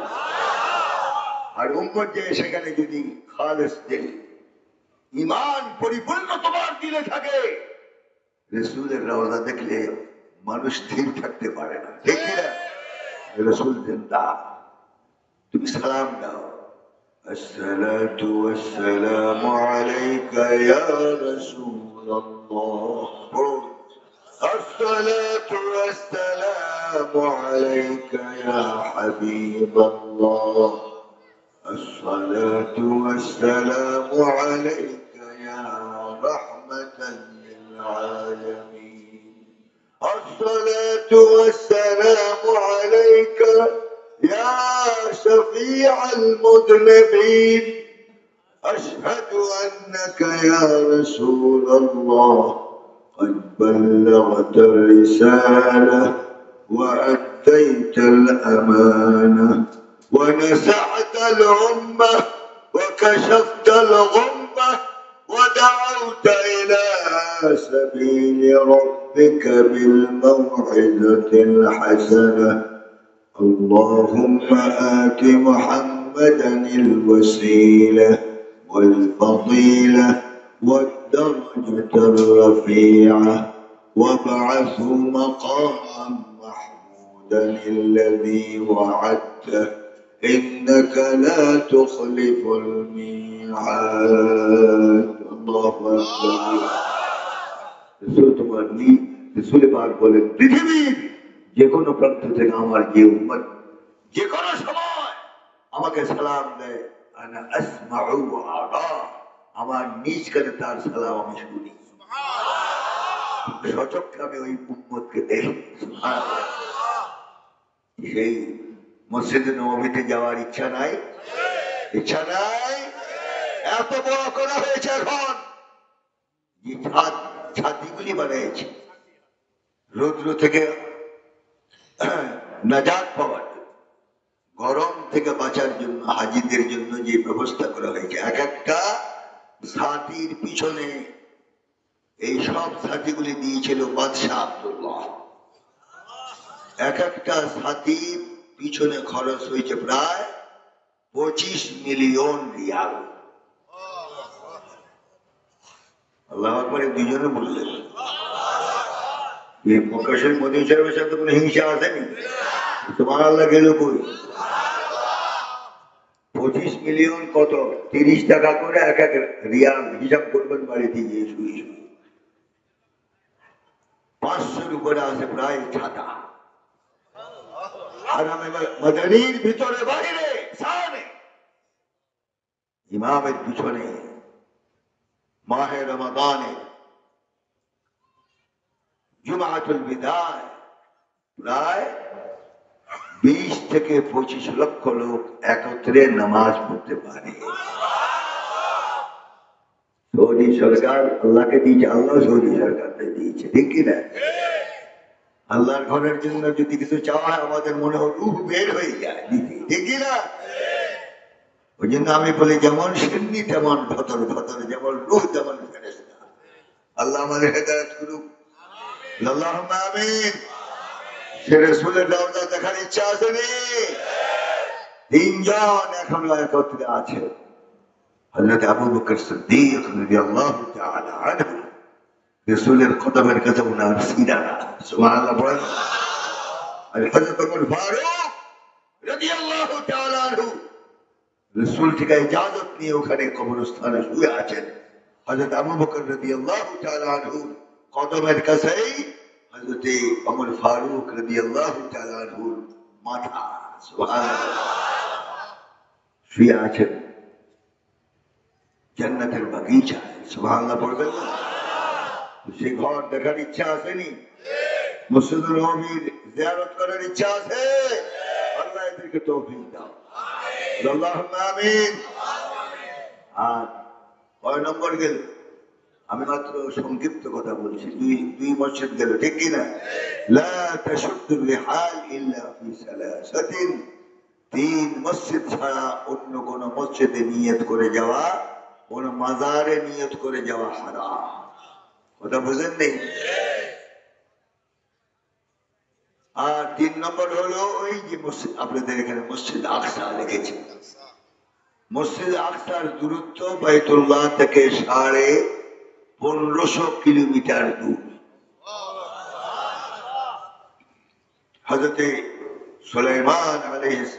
আর উম্মত যে সেখানে যদি খালেস দিল ঈমান পরিপূর্ণ তোমার দিলে থাকে রাসূলের রওজা দেখলে মানুষ স্থির থাকতে পারে না ঠিক কি না রাসূল জিন্দা তুমি সালাম দাও আসসালাতু ওয়াসসালামু আলাইকা ইয়া রাসূলুল্লাহ আসসালাতু ওয়াসসালামু আলাইকা ইয়া হাবিবাল্লাহ আসসালাতু ওয়াসসালামু আলাইকা ইয়া রাহমাতাল লিল আলামিন الصلاة والسلام عليك يا شفيع المذنبين أشهد أنك يا رسول الله قد بلغت الرسالة وأديت الأمانة ونسعت الأمة وكشفت الغمة ودعوت إلى سبيل ربك بالموعظة الحسنة اللهم آت محمدا الوسيلة والفضيلة والدرجة الرفيعة وابعثه مقاما محمودا الذي وعدته إنك لا تخلف الميعاد الله أكبر رسول تمارني رسول পাক বলেন পৃথিবীর যে কোনো প্রান্ত থেকে আমার যে উম্মত যে কোনো সময় আমাকে সালাম দেয় আনা আসমাউ ওয়া আরা আমার নিজ কানে তার সালাম আমি শুনি সুবহানাল্লাহ সচক্ষে আমি ওই উম্মতকে দেখি সুবহানাল্লাহ সেই মসজিদে নববীতে যাওয়ার ইচ্ছা নাই ইচ্ছা নাই এত বড় করা হয়েছে এখন যে ছাতিগুলি বানিয়েছে রৌদ্র থেকে নাজাত পাওয়ার গরম থেকে বাঁচার জন্য হাজিদের জন্য যে ব্যবস্থা করা হয়েছে এক একটা ছাতির পিছনে এই সব ছাতিগুলি দিয়েছিল বাদশাহ আব্দুল্লাহ এক একটা ছাতির পিছনে খরচ হয়েছে প্রায় 25 মিলিয়ন রিয়াল আল্লাহ আকবার দুজনে বললেন এই প্রকাশের মোদী সাহেবের সাথে কোনো হিংসা আসেনি তোমার আল্লাহ গেল কই 25 মিলিয়ন কত 30 টাকা করে এক এক রিয়াল হিসাব করবেন বাড়িতে গিয়ে শুয়ে শুয়ে 500-র উপরে আছে প্রায় ছাতা হারামে মাদানীর ভিতরে বাইরে সামনে ইমামের পিছনে মাহে রমাদানে জুমাতুল বিদায় প্রায় 20 থেকে 25 লক্ষ লোক একত্রে নামাজ পড়তে পারে সৌদি সরকার আল্লাহকে দিয়েছে আল্লাহ সৌদি সরকারকে দিয়েছে ঠিক কিনা আল্লাহর ঘরের জন্য যদি কিছু চাওয়া হয় আমাদের মনে হয় রূহ বের হয়ে যায় ঠিক কিনা ওই জন্য আমি বলি যেমন সিন্নি তেমন ভতর ভতর যেমন রূহ তেমন ফেরেশতা আল্লাহ আমাদের হেদায়েত করুক আল্লাহুম্মা আমিন সে রাসূলের রওজা দেখার ইচ্ছা আছে নি তিনজন এখনো একত্রে আছে হযরত আবু বকর সিদ্দিক রাদিয়াল্লাহু তাআলা আনহু রাসূলের কদমের কাছে ওনার সিনা সুবহানাল্লাহ বলেন আর হযরত ওমর ফারুক রাদিয়াল্লাহু তাআলা আনহু রাসূল থেকে ইজাজত নিয়ে ওখানে কবরস্থানে শুয়ে আছেন হযরত আবু বকর রাদিয়াল্লাহু তাআলা আনহু কদমের কাছেই হযরত ওমর ফারুক রাদিয়াল্লাহু তাআলা আনহু মাথা সুবহানাল্লাহ শুয়ে আছেন জান্নাতের বাগিচায় সুবহানাল্লাহ পড়বেন না সে ঘর দেখার ইচ্ছা আসেনি মসজিদুল নববীর জিয়ারত করার ইচ্ছা আছে আল্লাহ এদেরকে তৌফিক দাও আল্লাহুম্মা আমিন আর কয় নম্বর গেল আমি মাত্র সংক্ষিপ্ত কথা বলছি দুই মসজিদ গেল ঠিক কিনা লা তাশুদ্দুর রিহাল ইল্লা ফি সালাসাতিন 3 মসজিদ ছাড়া অন্য কোন মসজিদে নিয়ত করে যাওয়া কোন মাজারে নিয়ত করে যাওয়া হারাম কথা বুঝেন নেই আর 3 নম্বর হলো ওই যে মসজিদ আপনাদের এখানে মসজিদ আকসা লিখেছে মসজিদ আকসার দূরত্ব বাইতুল্লাহ থেকে 1500 কিলোমিটার দূর হযরতে সুলাইমান আলাইহিস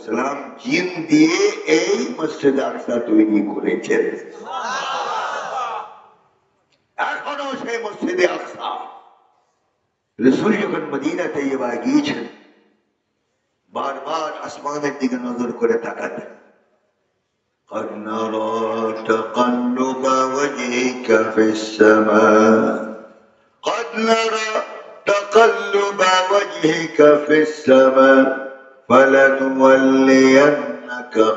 সালাম জিন দিয়ে এই মসজিদ আকসা তৈরি করেছেন এখনো সেই মসজিদে আকসা রাসূল যখন মদিনা তৈয়বা গিয়েছেন বারবার আসমানের দিকে নজর করে তাকাতেন قد نرى تقلب وجهك في السماء قد نرى تقلب وجهك في السماء فلنولينك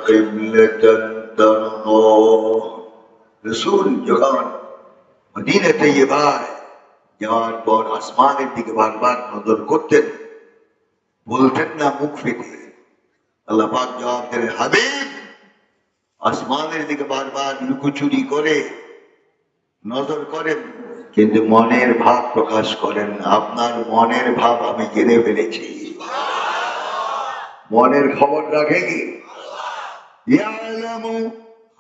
قبلة ترضاها رسول যখন মদিনা তৈয়বায় যাওয়ার পর আসমানের দিকে বারবার নজর করতেন বলতেন না মুখ ফেটে আল্লাহ পাক জবাব দেন হাবিব আসমানের দিকে বারবার লুকোচুরি করে নজর করেন কিন্তু মনের ভাব প্রকাশ করেন না আপনার মনের ভাব আমি জেনে ফেলেছি মনের খবর রাখে কি ইয়ালামু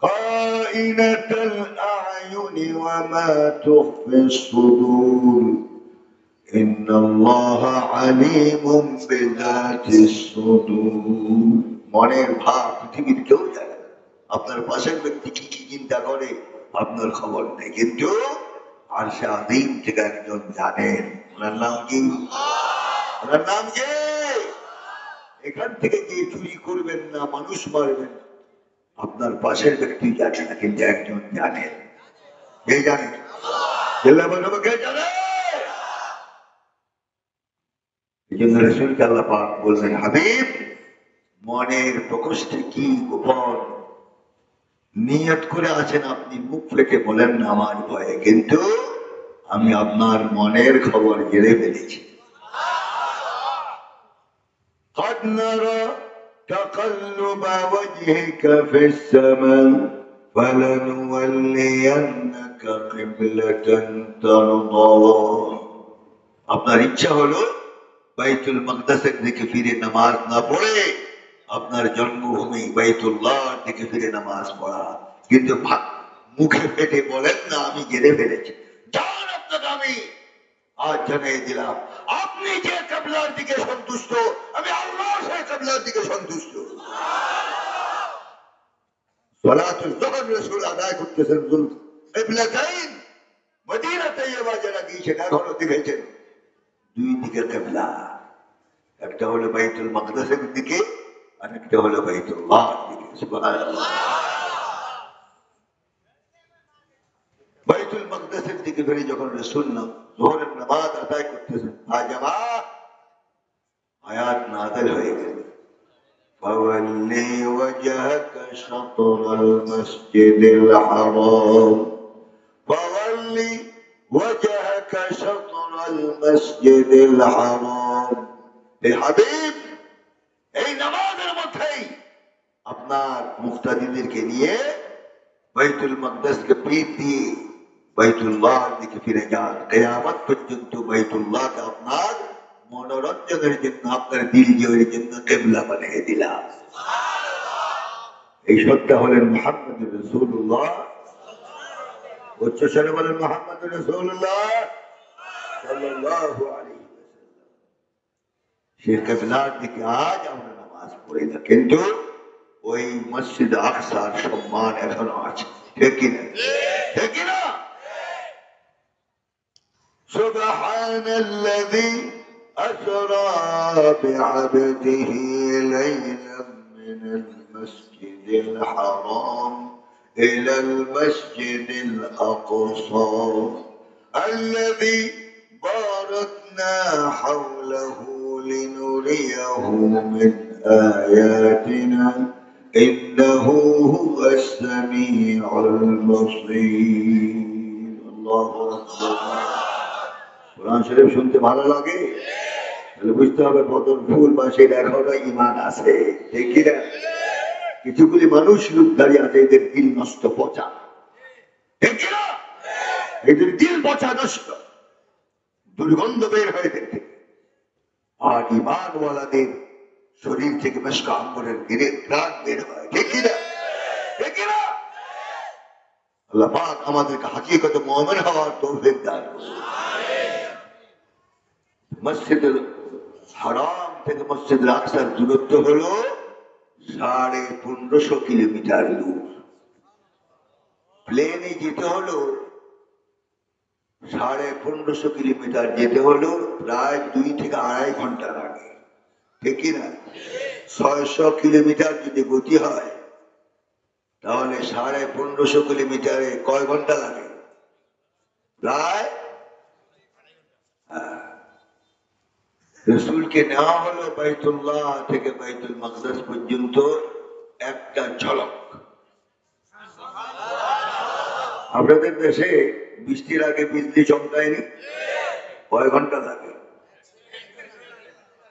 খাইনাতাল আ'য়ুনি ওয়া মা তুখফিস সুদুর ইন্নাল্লাহা আলিমুম বিযাতিস সুদুর মনের ভাব পৃথিবীর কেউ জানে আপনার পাশের ব্যক্তি কি কি চিন্তা করে আপনার খবর নেই কিন্তু আরশে আযীম থেকে একজন জানেন ওনার নাম কি ওনার নাম কি এখান থেকে যে চুরি করবেন না মানুষ মারবেন আপনার পাশের ব্যক্তি জানে না কিন্তু একজন জানেন কে জানে আল্লাহ বলবে কে জানে এই জন্য রাসূলকে আল্লাহ পাক বললেন হাবিব মনের প্রকোষ্ঠে কি গোপন নিয়ত করে আছেন আপনি মুখ ফেটে বলেন না আমার ভয়ে কিন্তু আমি আপনার মনের খবর জেনে ফেলেছি قد نرى تقلب وجهك في السماء فلنولينك قبلة ترضاها আপনার ইচ্ছা হলো বাইতুল মাকদাসের দিকে ফিরে নামাজ না পড়ে আপনার জন্মভূমি বাইতুল্লাহর দিকে ফিরে নামাজ পড়া কিন্তু মুখে ফেটে বলেন না আমি জেনে ফেলেছি জান আপনাকে আমি আজ জানিয়ে দিলাম আপনি যে কিবলার দিকে সন্তুষ্ট আমি আল্লাহ সেই কিবলার দিকে সন্তুষ্ট সালাতুল যোহর রাসূল আদায় করতেছেন কিবলাতাইন মদিনা তৈয়বা যারা গিয়েছেন এখনো দেখেছেন দুই দিকে কিবলা, একটা হলো বাইতুল মাকদাসের দিকে আর একটা হলো বাইতুল্লাহর দিকে। সুবহানাল্লাহ। বাইতুল মাকদাসের দিকে ফিরে যখন রাসূল যোহরের নামাজ আদায় করতেছেন আজামা আয়াত নাযিল হয়ে গেল, فولي وجهك شطر المسجد الحرام فولي وجهك شطر المسجد الحرام। এই হাবিব এই নামাজের মধ্যেই আপনার মুক্তাদিদেরকে নিয়ে বাইতুল মাকদাসকে পিঠ দিয়ে বাইতুল্লাহর দিকে ফিরে যান। কিয়ামত পর্যন্ত বাইতুল্লাহকে আপনার মনোরঞ্জনের জন্য আপনার দিল জয়ের জন্য কিবলা বানিয়ে দিলাম। এই সত্তা হলেন মুহাম্মদুর রাসূলুল্লাহ। উচ্চ স্বরে বলেন মুহাম্মদুর রাসূলুল্লাহ সাল্লাল্লাহু আলাইহি ওয়াসাল্লাম। সেই কিবলার দিকে আজ আমরা নামাজ পড়ি না, কিন্তু ওই মসজিদ আকসার সম্মান এখনো আছে, ঠিক কি না? ঠিক কি না? সুবহানাল্লাযী أسرى بعبده ليلا من المسجد الحرام إلى المسجد الأقصى الذي باركنا حوله لنريه من آياتنا إنه هو السميع البصير। الله أكبر। কোরআন শরীফ শুনতে ভালো লাগে, তাহলে বুঝতে হবে বদর ফুল বা সেই এখনো ইমান আছে, ঠিক কিনা? কিছুগুলি মানুষ লোক দাঁড়িয়ে আছে, এদের দিল নষ্ট পচা, ঠিক কিনা? এদের দিল পচা নষ্ট, দুর্গন্ধ বের হয়ে দেখে। আর ইমানওয়ালাদের শরীর থেকে মেশকা আম্বরের প্রাণ বের হয়, ঠিক কিনা? ঠিক কিনা? আল্লাহ পাক আমাদেরকে হাকিকতে মুমিন হওয়ার তৌফিক দান করুন। মসজিদুল হারাম থেকে মসজিদুল আকসার দূরত্ব হলো 1550 কিলোমিটার দূর। প্লেনে যেতে হলো 1550 কিলোমিটার, যেতে হলো প্রায় 2 থেকে 2.5 ঘন্টা লাগে, ঠিক কিনা? 600 কিলোমিটার যদি গতি হয় তাহলে 1550 কিলোমিটারে কয় ঘন্টা লাগে? প্রায়। রসুলকে নেওয়া হলো বাইতুল্লাহ থেকে বাইতুল মাকদাস পর্যন্ত একটা ঝলক। আপনাদের দেশে বৃষ্টির আগে বিজলি চমকায়নি? কয় ঘন্টা লাগে?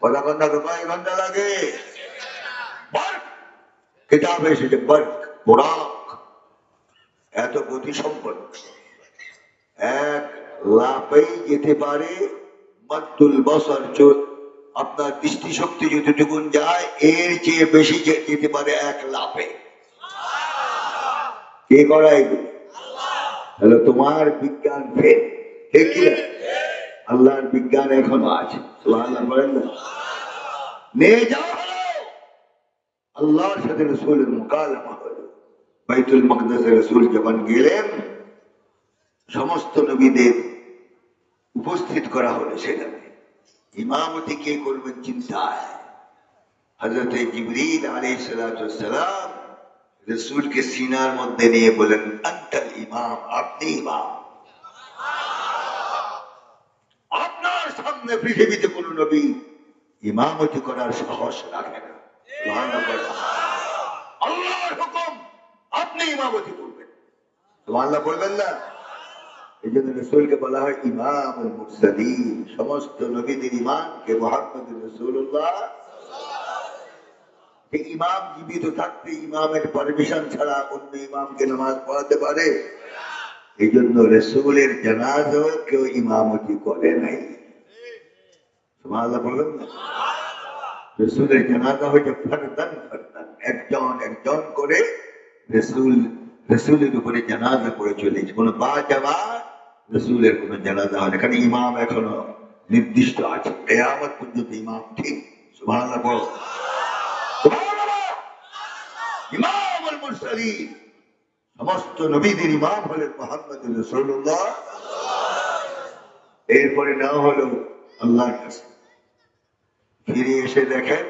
কয় ঘন্টা লাগে? কিতাবে এসেছে বর্ক, বোরাক, এত গতি সম্পন্ন, এক লাফেই যেতে পারে। মাদ্দুল বসর, আপনার দৃষ্টিশক্তি যতটুকু যায় এর চেয়ে বেশি যেতে পারে এক লাফে। কে করাই? তাহলে তোমার বিজ্ঞান ফেল, ঠিক কিনা? আল্লাহর বিজ্ঞান এখনো আছে। সুবহানাল্লাহ বলেন না? নিয়ে যাওয়া হলো, আল্লাহর সাথে রাসূলের মুকালামা হলো। বাইতুল মাকদাসে রাসূল যখন গেলেন, সমস্ত নবীদের উপস্থিত করা হলো সেখানে। ইমামতি কে করবেন চিন্তায়। হযরত জিবরিল আলাইহিস সালাম রাসূলকে সিনার মধ্যে নিয়ে বলেন, আনতাল ইমাম, আপনি ইমাম। আপনার সামনে পৃথিবীতে কোন নবী ইমামতি করার সাহস রাখে না। সুবহানাল্লাহ। আল্লাহর হুকুম, আপনি ইমামতি করবেন। সুবহানাল্লাহ বলবেন না? এই জন্য রাসূলকে বলা হয় ইমামুল মুরসালিন, সমস্ত নবীদের ইমামকে মুহাম্মদুর রাসূলুল্লাহ। এই ইমাম জীবিত থাকতে ইমামের পারমিশন ছাড়া অন্য ইমামকে নামাজ পড়াতে পারে? এই জন্য রাসূলের জানাজাও কেউ ইমামতি করে নাই। সুবহানাল্লাহ বলবেন না? রাসূলের জানাজা হচ্ছে ফরদান ফরদান, একজন একজন করে রাসূলের উপরে জানাজা পড়ে চলেছে। কোন বাজামাত রাসূলের কোন জানাজা হয় না। এখানে ইমাম এখনো নির্দিষ্ট আছে, কিয়ামত পর্যন্ত ইমাম ঠিক। সুবহানাল্লাহ বল। সুবহানাল্লাহ। ইমামুল মুরসালিন। সমস্ত নবীদের ইমাম হলেন মুহাম্মদ রাসূলুল্লাহ। এরপরে না হলো আল্লাহর কাছে ফিরে এসে দেখেন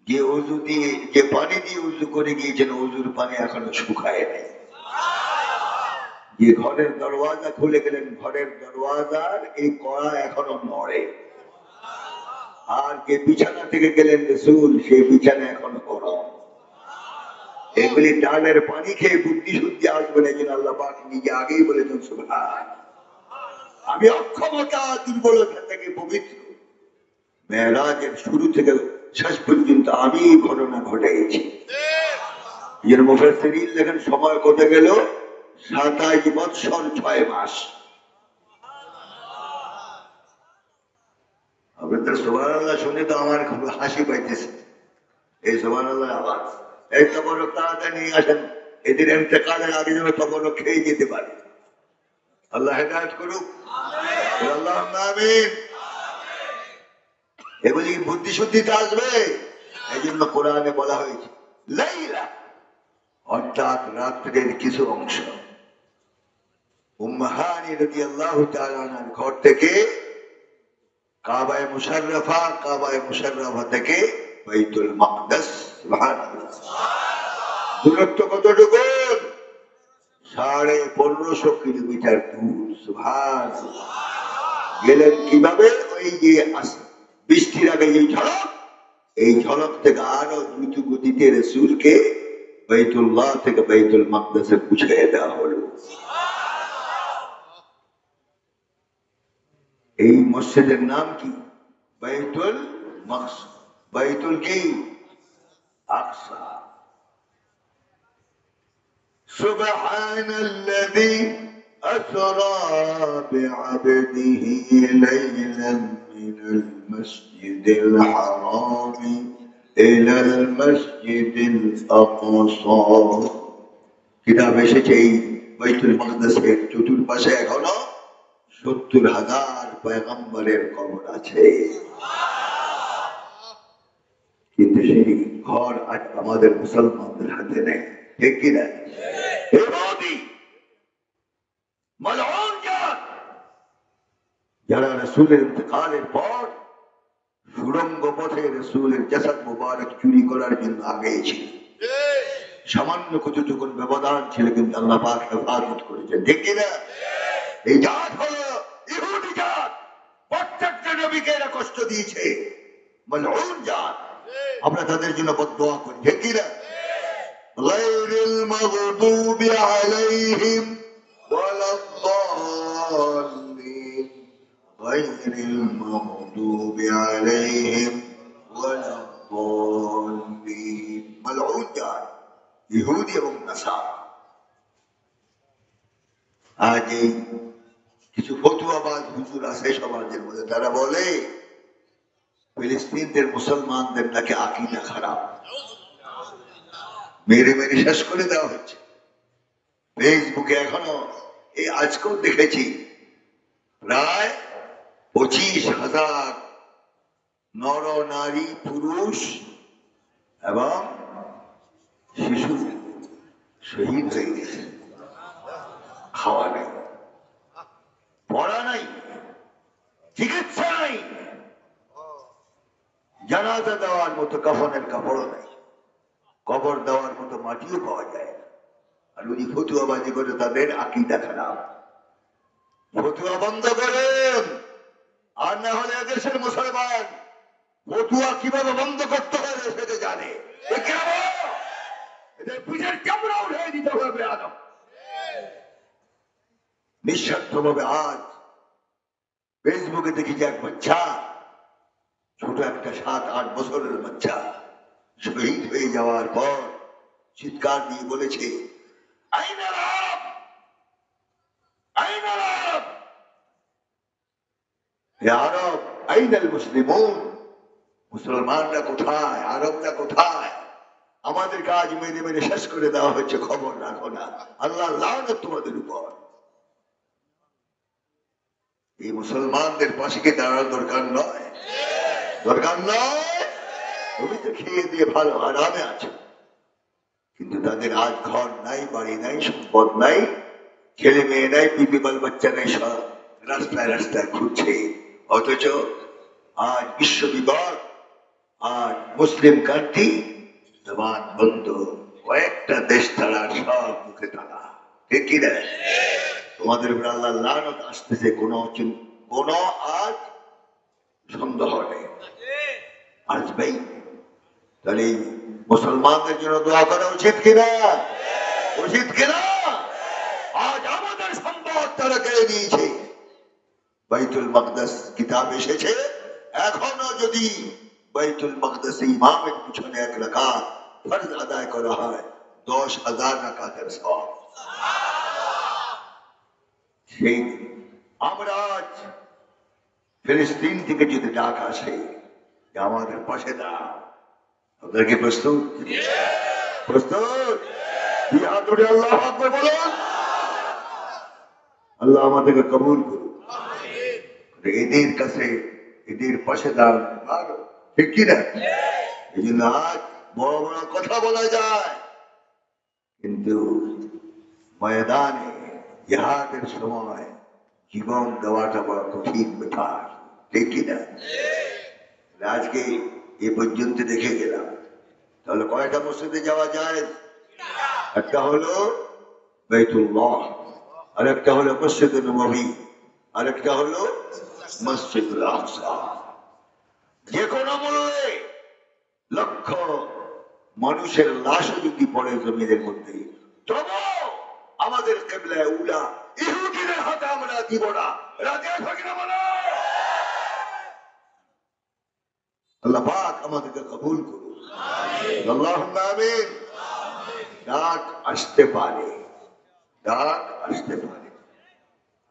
যে অজু দিয়ে, যে পানি দিয়ে উজু করে গিয়েছেন, অজুর পানি এখনো শুকায় নাই। যে ঘরের দরওয়াজা খুলে গেলেন, ঘরের দরওয়াজার এই কড়া এখনো নড়ে। আর যে বিছানা থেকে গেলেন রাসূল, সেই বিছানা এখনো গরম। এগুলি ডালের পানি খেয়ে বুদ্ধি শুদ্ধি আসবে না। যেন আল্লাহ পাক নিজে আগেই বলেছেন সুবহান, আমি অক্ষমতা দুর্বলতা থেকে পবিত্র। মেরাজের শুরু থেকে শেষ পর্যন্ত আমি ঘটনা ঘটাইছি। এর মুফাসসিরিন লেখেন সময় কত গেল 27 বৎসর 6 মাস। আপনাদের সুবহানাল্লাহ শুনে তো আমার খুব হাসি পাইতেছে। এই সুবহানাল্লাহ আওয়াজ, এই তবরক তাড়াতাড়ি নিয়ে আসেন, এদের ইন্তেকালের আগে যেন তবরক খেয়ে যেতে পারে। আল্লাহ হেদায়েত করুক, আল্লাহুম্মা আমিন। এগুলি বুদ্ধি শুদ্ধিতে আসবে। এই জন্য কোরআনে বলা হয়েছে লাইলা, অর্থাৎ রাত্রের কিছু অংশ। উম্মে হানি রাদিয়াল্লাহু তাআলা আনহার ঘর থেকে কাবায়ে মুশাররফা, কাবায়ে মুশাররফা থেকে বাইতুল মাকদাস, সুবহানাল্লাহ, দূরত্ব কতটুকু? 1550 কিলোমিটার দূর। সুবহানাল্লাহ। গেলেন কিভাবে? ওই যে বৃষ্টির আগে যে ঝলক, এই ঝলক থেকে আরো দ্রুত গতিতে রাসূলকে বাইতুল্লাহ থেকে বাইতুল মাকদাসে পৌঁছে দেওয়া হলো। এই মসজিদের নাম কি? বাইতুল মাকদাস। বাইতুল কি? আকসা। সুবহানাল্লাযী আসরা বিআবদিহি লাইলান মিনাল মাসজিদিল হারাম ইলাল মাসজিদিল আকসা। কিতাব এসেছে এই বাইতুল মাকদাসের চতুর্পাশে এখনো 70,000 পয়গম্বরের কবর আছে। কিন্তু সেই ঘর আজ আমাদের মুসলমানদের হাতে নেই, ঠিক কিনা? যারা রাসূলের ইন্তেকালের পর সুড়ঙ্গ পথে রাসূলের জাসাদ মুবারক চুরি করার জন্য আগিয়েছিল, সামান্য কতটুকুন ব্যবধান ছিল, কিন্তু আল্লাহ পাক হেফাজত করেছেন, ঠিক কিনা? এই জাত হলো ইহুদি জাত। প্রত্যেকটা নবীকে এরা কষ্ট দিয়েছে, মালউন জাত। আমরা তাদের জন্য বদদোয়া করি, ঠিক কিনা? গায়রিল মাগদুবি আলাইহিম ওয়ালাদ-দাল্লিন, গায়রিল মাগদুবি আলাইহিম ওয়ালাদ-দাল্লিন। মালউন জাত ইহুদি এবং নাসারা। আজ এই কিছু ফতুয়াবাজ হুজুর আছে সমাজের মধ্যে, তারা বলে ফিলিস্তিনদের মুসলমানদের নাকি আকীদা খারাপ, মেরে মেরে শেষ করে দেওয়া হচ্ছে। ফেসবুকে এখনো এই আজকেও দেখেছি প্রায় 25,000 নর নারী পুরুষ এবং শিশু শহীদ হয়ে গেছে। খাওয়া নাই, পড়া নাই, চিকিৎসা নাই, জানাজা দেওয়ার মতো কাফনের কাপড়ও নাই, কবর দেওয়ার মতো মাটিও পাওয়া যায় না। আর উনি ফতুয়াবাজি করে তাদের আকীদা খারাপ। ফতুয়া বন্ধ করেন, আর না হলে এদেশের মুসলমান ফতুয়া কিভাবে বন্ধ করতে হবে সেটা জানে। এদের পিঠের চামড়া উঠে দিতে হবে। আদম নিঃস্বার্থভাবে আজ ফেসবুকে দেখি যে এক বাচ্চা, ছোট একটা 7-8 বছরের বাচ্চা শহীদ হয়ে যাওয়ার পর চিৎকার দিয়ে বলেছে, আইনা রব, আইনা রব, হে আরব, আইনাল মুসলিমুন, মুসলমানরা কোথায়, আরবরা কোথায়? আমাদের কাজ মেরে মেরে শেষ করে দেওয়া হচ্ছে, খবর রাখো না। আল্লাহ লানত তোমাদের উপর। এই মুসলমানদের পাশে কি দাঁড়ানোর দরকার নয়? দরকার নয়? তুমি তো খেয়ে দিয়ে ভালো আরামে আছো, কিন্তু তাদের আজ ঘর নাই, বাড়ি নাই, সম্পদ নাই, ছেলে মেয়ে নাই, বিবি বাল বাচ্চা নাই, সব রাস্তায় রাস্তায় ঘুরছে। অথচ আজ বিশ্ব বিভাগ, আজ মুসলিম কান্ট্রি, জবান বন্ধ, কয়েকটা দেশ ছাড়া সব মুখে তালা। ঠিক কিনা? তোমাদের উপরে আল্লাহ লানত আসতেছে, কোন আজ সন্দেহ নেই, আসবেই। তাহলে মুসলমানদের জন্য দোয়া করা উচিত কিনা? উচিত কিনা? আজ আমাদের সম্পদ তারা কেড়ে নিয়েছে। বাইতুল মাকদাস কিতাব এসেছে, এখনো যদি বাইতুল মাকদাস ইমামের পিছনে 1 রাকাত ফরজ আদায় করা হয় 10,000 রাকাতের সওয়াব। সেই আমরা আজ ফিলিস্তিন থেকে যদি ডাক আসে যে আমাদের পাশে দাও, আপনারা কি প্রস্তুত? প্রস্তুত? আল্লাহু আকবার বলুন। আল্লাহ আমাদেরকে কবুল করুন। এদের কাছে, এদের পাশে দাঁড়ানো ঠিক কিনা? এই জন্য আজ বড় বড় কথা বলা যায়, কিন্তু ময়দানে জিহাদের সময় জীবন দেওয়াটা বড় কঠিন ব্যাপার। ঠিক কিনা? আজকে এ পর্যন্ত দেখে গেলাম। তাহলে কয়টা মসজিদে যাওয়া যায়? একটা হলো বাইতুল্লাহ, আরেকটা হলো মসজিদে নববী, আরেকটা হলো মসজিদুল আকসা। যে কোনো মূল্যে লক্ষ মানুষের লাশও যদি পড়ে জমিনের মধ্যে, তবু আমাদের কিবলায়ে উলা ইহুদিদের হাতে আমরা দিব না। রাজি থাকি না বলো? আল্লাহ পাক আমাদেরকে কবুল করুন। আল্লাহুম্মা আমিন। ডাক আসতে পারে, ডাক আসতে পারে।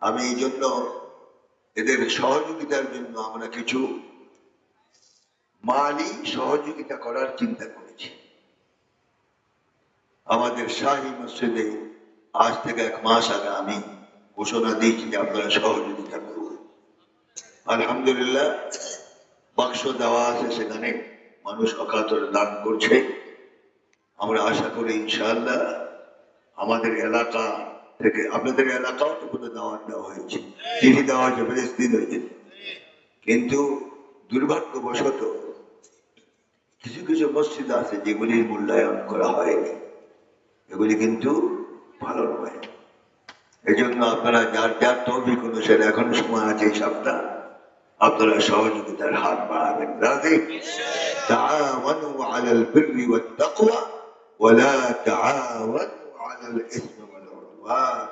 আমি এই জন্য এদের সহযোগিতার জন্য আমরা কিছু মালি সহযোগিতা করার চিন্তা করেছি। আমাদের শাহী মসজিদে আজ থেকে 1 মাস আগে আমি ঘোষণা দিয়েছি যে আপনারা সহযোগিতা করুন। আলহামদুলিল্লাহ, বাক্স দেওয়া আছে, সেখানে মানুষ অকাতরে দান করছে। আমরা আশা করি ইনশাআল্লাহ আমাদের এলাকা থেকে, আপনাদের এলাকাও তো কোনো দাওয়াত দেওয়া হয়েছে, চিঠি দেওয়া হয়েছে ফিলিস্তিন হয়েছে, কিন্তু দুর্ভাগ্যবশত কিছু কিছু মসজিদ আছে যেগুলির মূল্যায়ন করা হয়নি, এগুলি কিন্তু ভালো নয়। এই জন্য আপনারা যার যার তৌফিক অনুসারে, এখন সময় আছে এই সপ্তাহ, আপনারা সহযোগিতার হাত বাড়াবেন। রাজি? তাআওয়ানু আলাল বিররি ওয়াত তাকওয়া ওয়া লা তাআওয়ানু আলাল ইসমি ওয়াল উদওয়ান।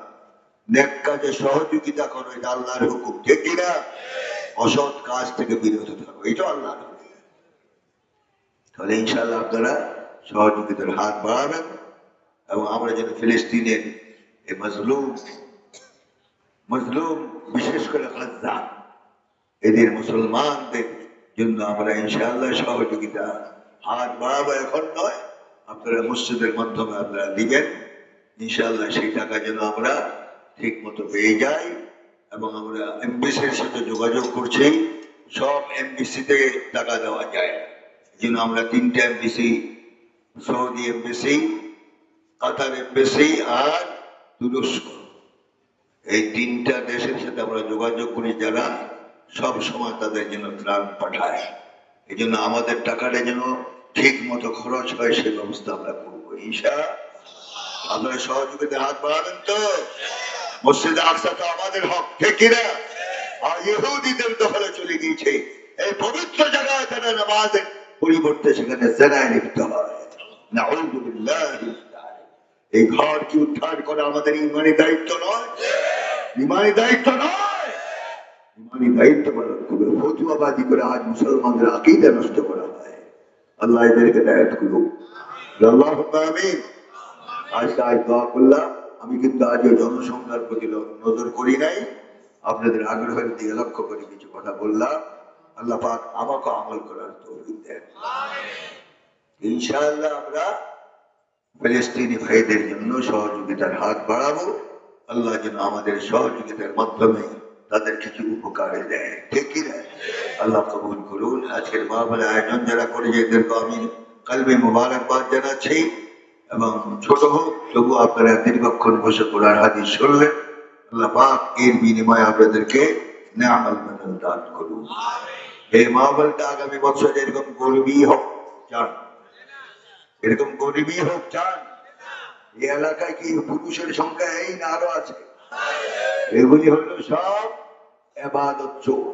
নেক কাজে সহযোগিতা করো, এটা আল্লাহর হুকুম। ঠিক কিনা? অসৎ কাজ থেকে বিরত থাকো, এটা আল্লাহর হুকুম। তাহলে ইনশাআল্লাহ আপনারা সহযোগিতার হাত বাড়াবেন এবং আমরা যেন ফিলিস্তিনের এই মজলুম বিশেষ করে গাজা, এদের মুসলমানদের জন্য আমরা ইনশাআল্লাহ সহযোগিতা হাত বাড়াবো। এখন নয়, আপনারা মসজিদের মাধ্যমে আপনারা দিবেন ইনশাআল্লাহ। সেই টাকা যেন আমরা ঠিক মতো পেয়ে যাই। এবং আমরা এমবিসির সাথে যোগাযোগ করছি, সব এমবিসিতে টাকা দেওয়া যায়। এই জন্য আমরা 3টা এমবিসি, সৌদি এমবিসি, কাতার এমবিসি আর তুরস্ক, এই 3টা দেশের সাথে আমরা যোগাযোগ করি, যারা সব সময় তাদের জন্য ত্রাণ পাঠায়। এই জন্য আমাদের টাকাটা যেন ঠিক মতো খরচ হয়, সেই ব্যবস্থা আমরা করবো ইনশাআল্লাহ। আপনারা সহযোগিতা হাত বাড়াবেন তো? মসজিদে আকসা তো আমাদের হক, ঠিক কিনা? আর ইহুদিদের দখলে চলে গিয়েছে। এই পবিত্র জায়গায় তারা নামাজের পরিবর্তে সেখানে জেনায় লিপ্ত হয়। নাউযুবিল্লাহ। এই ঘর কি উদ্ধার করা আমাদের ইমানি দায়িত্ব নয়? ইমানি দায়িত্ব নয়? ইমানি দায়িত্ব পালন করবে। ফতুয়াবাজি করে আজ মুসলমানদের আকীদা নষ্ট করা হয়। আল্লাহ এদেরকে হেদায়েত করুক। আল্লাহুম্মা আমিন। আজ দোয়া করলাম। আমি কিন্তু আজ জনসংখ্যার প্রতি নজর করি নাই, আপনাদের আগ্রহের দিকে লক্ষ্য করে কিছু কথা বললাম। আল্লাহ পাক আমাকে আমল করার তৌফিক দেন। ইনশাআল্লাহ আমরা ফিলিস্তিনি ভাইদের জন্য সহযোগিতার হাত বাড়াবো। আল্লাহ যেন আমাদের সহযোগিতার মাধ্যমে তাদের কিছু উপকারে দেয়। ঠিক কিনা? আল্লাহ কবুল করুন। আজকের মাহফিলের আয়োজন যারা করেছে এদেরকে আমি কলবে মুবারকবাদ জানাচ্ছি এবং ছোট হোক তবু আপনারা দীর্ঘক্ষণ বসে কোরআন হাদিস শুনলেন। আল্লাহ পাক এর বিনিময়ে আপনাদেরকে নেয়ামত বদল দান করুন। এই মাহফিলটা আগামী বছর এরকম গরিবই হোক চান, এরকম গরিবই হোক চান। এই এলাকায় কি পুরুষের সংখ্যা এই না আরো আছে? এগুলি হলো সব ইবাদত চোর,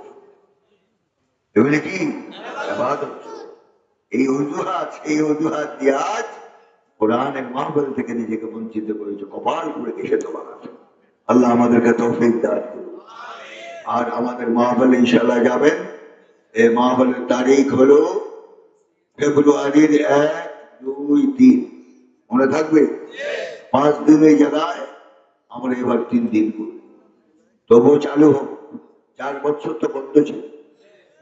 এগুলি কি ইবাদত চোর। এই অজুহাত দিয়ে আজ কোরআনের মাহফিল থেকে নিজেকে বঞ্চিত করেছে, কপাল করে এসে তোমার। আল্লাহ আমাদেরকে তৌফিক দান করুন। আর আমাদের মাহফিল ইনশাআল্লাহ যাবেন। এই মাহফিলের তারিখ হলো ফেব্রুয়ারির 1, 2, 3, মনে থাকবে? 5 দিনের জায়গায় আমরা এবার 3 দিন করি, তবু চালু হোক। 4 বছর তো বন্ধ ছিল,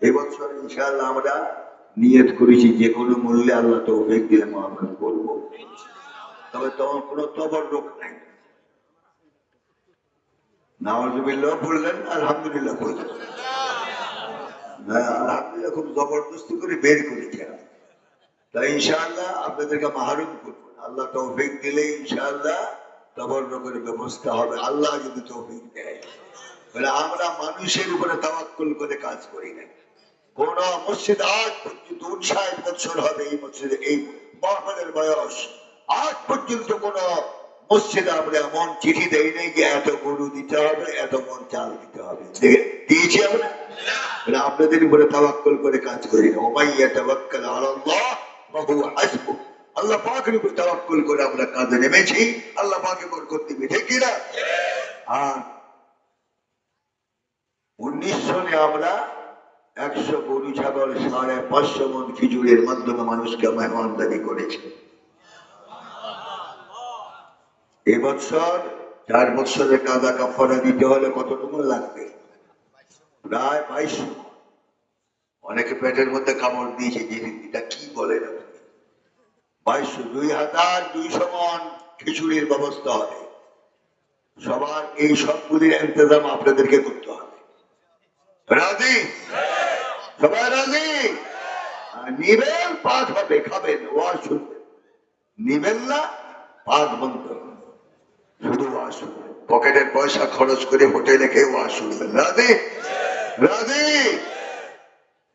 এবছর ইনশাআল্লাহ আমরা নিয়ত করেছি যে কোনো মূল্যে আল্লাহ তৌফিক দিলে মাহফিল করবো। তবে তোমার কোনো তবররুক নাই। নাউজুবিল্লাহ বললেন, আলহামদুলিল্লাহ বললেন। আলহামদুলিল্লাহ খুব জবরদস্তি করে বের করেছে। তাই ইনশাআল্লাহ আপনাদেরকে মাহরুম করবো। আল্লাহ তৌফিক দিলে ইনশাআল্লাহ তবররুকের ব্যবস্থা হবে, আল্লাহ যদি তৌফিক দেয়। আমরা মানুষের উপরে তাওয়াক্কুল করে কাজ করি না। কোন মসজিদ আজ পর্যন্ত 59 বছর হবে এই মসজিদে, এই মাহফিলের বয়স, আজ পর্যন্ত কোন মসজিদে আমরা এমন চিঠি দেই নাই যে এত গরু দিতে হবে, এত মন চাল দিতে হবে। দিয়েছি আমরা? আপনাদের উপরে তাওয়াক্কুল করে কাজ করি না। ওমাই ইয়াতাওয়াক্কাল আলাল্লাহ ফাহুয়া হাসবুহ। আল্লাহ পাকের উপর তাওয়াক্কুল করে আমরা কাজে নেমেছি, আল্লাহ পাকে বরকত দিবে, ঠিক কি না? আর 19 সনে আমরা 100 গরু ছাগল 550 মন খিচুড়ির মাধ্যমে মানুষকে মেহমানদারি করেছে। এবছর 4 বছরের কাদা কাফারা দিতে হলে কতটুকু লাগবে? প্রায় 2200। অনেকে পেটের মধ্যে কামড় দিয়েছে যে এটা কি বলে না, 2200, 2200 মন খিচুড়ির ব্যবস্থা হবে। সবার এই সবগুলির ইন্তজাম আপনাদেরকে করতে হবে। রাজি? সবাই রাজি? নিবেন, পাক হবে, খাবেন, ওয়াজ শুনবেন। নিবেন না, পাক বন্ধ, শুধু ওয়াজ শুনবেন। পকেটের পয়সা খরচ করে হোটেলে খেয়ে ওয়াজ শুনবেন। রাজি? রাজি?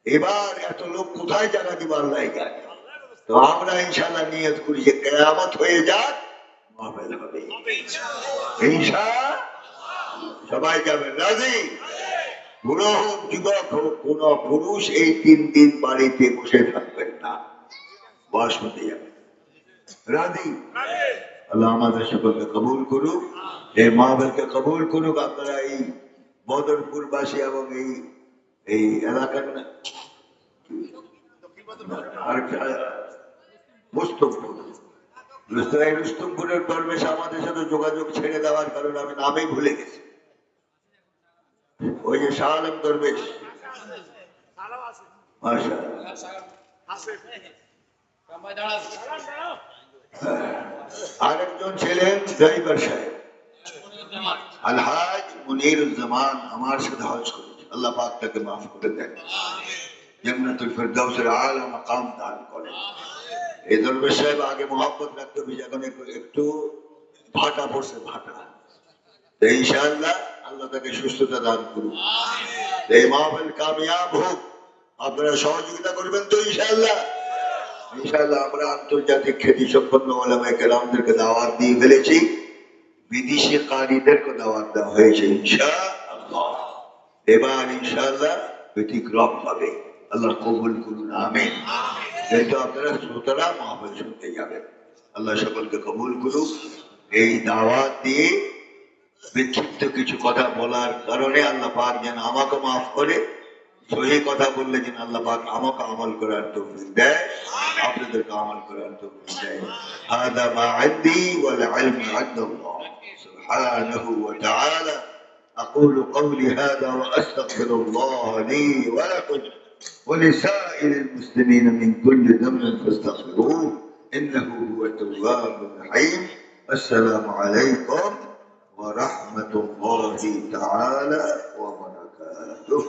এবার এত লোক কোথায় জায়গা দিবার লাইগা? তো আমরা ইনশাআল্লাহ নিয়ত করি যে কিয়ামত হয়ে যাক, মাহফিল হবে ইনশাআল্লাহ। সবাই যাবেন। রাজি? বুড়ো হোক, যুবক হোক, কোন পুরুষ এই 3 দিন বাড়িতে বসে থাকবেন না, ওয়াজ শুনতে যাবেন। রাজি? আল্লাহ আমাদের সকলকে কবুল করুক, এই মাহফিলকে কবুল করুক। আপনারা এই বদরপুরবাসী এবং এই এলাকার রুস্তমপুরের দরবেশ আমাদের সাথে যোগাযোগ ছেড়ে দেওয়ার কারণে আমি নামেই ভুলে গেছি। ওই যে শাহ আলম দরবেশ, আরেকজন ছিলেন ড্রাইভার সাহেব আলহাজ মুনিরুজ্জামান, আমার সাথে হজ করেছে। আল্লাহ পাক তাকে মাফ করে দেন, জান্নাতুল ফেরদাউসের আলা মাকাম দান করেন। এই দরবেশ সাহেব আগে মোহাম্মত রাখতে, এখন একটু ভাটা পড়ছে, ভাটা। ইনশাআল্লাহ আল্লাহ তাকে সুস্থতা দান করুন, এই মাহফিল কামিয়াব হোক। আপনারা সহযোগিতা করবেন তো ইনশাআল্লাহ? ইনশাআল্লাহ আমরা আন্তর্জাতিক খ্যাতি সম্পন্ন ওলামায়ে কেরামদেরকে দাওয়াত দিয়ে ফেলেছি, বিদেশি কারিদেরকে দাওয়াত দেওয়া হয়েছে ইনশাআল্লাহ। এবার ইনশাআল্লাহ ব্যতিক্রম হবে, আল্লাহ কবুল করুন, আমিন। যেহেতু আপনারা শ্রোতারা মাহফিল শুনতে যাবেন, আল্লাহ সকলকে কবুল করুক। এই দাওয়াত দিয়ে বিক্ষিপ্ত কিছু কথা বলার কারণে আল্লাহ পাক যেন আমাকে মাফ করে, সহি কথা বললে যেন আল্লাহ পাক আমাকে আমল করার তৌফিক দেয়, আপনাদেরকে আমল করার তৌফিক দেয়। হাদা মা ইনদি ওয়াল ইলমু ইনদাল্লাহ সুবহানাহু ওয়া তাআলা। أقول قولي هذا وأستغفر الله لي ولكم ولسائر المسلمين من كل ذنب فاستغفروه إنه هو التواب الرحيم. السلام عليكم ورحمة الله تعالى وبركاته.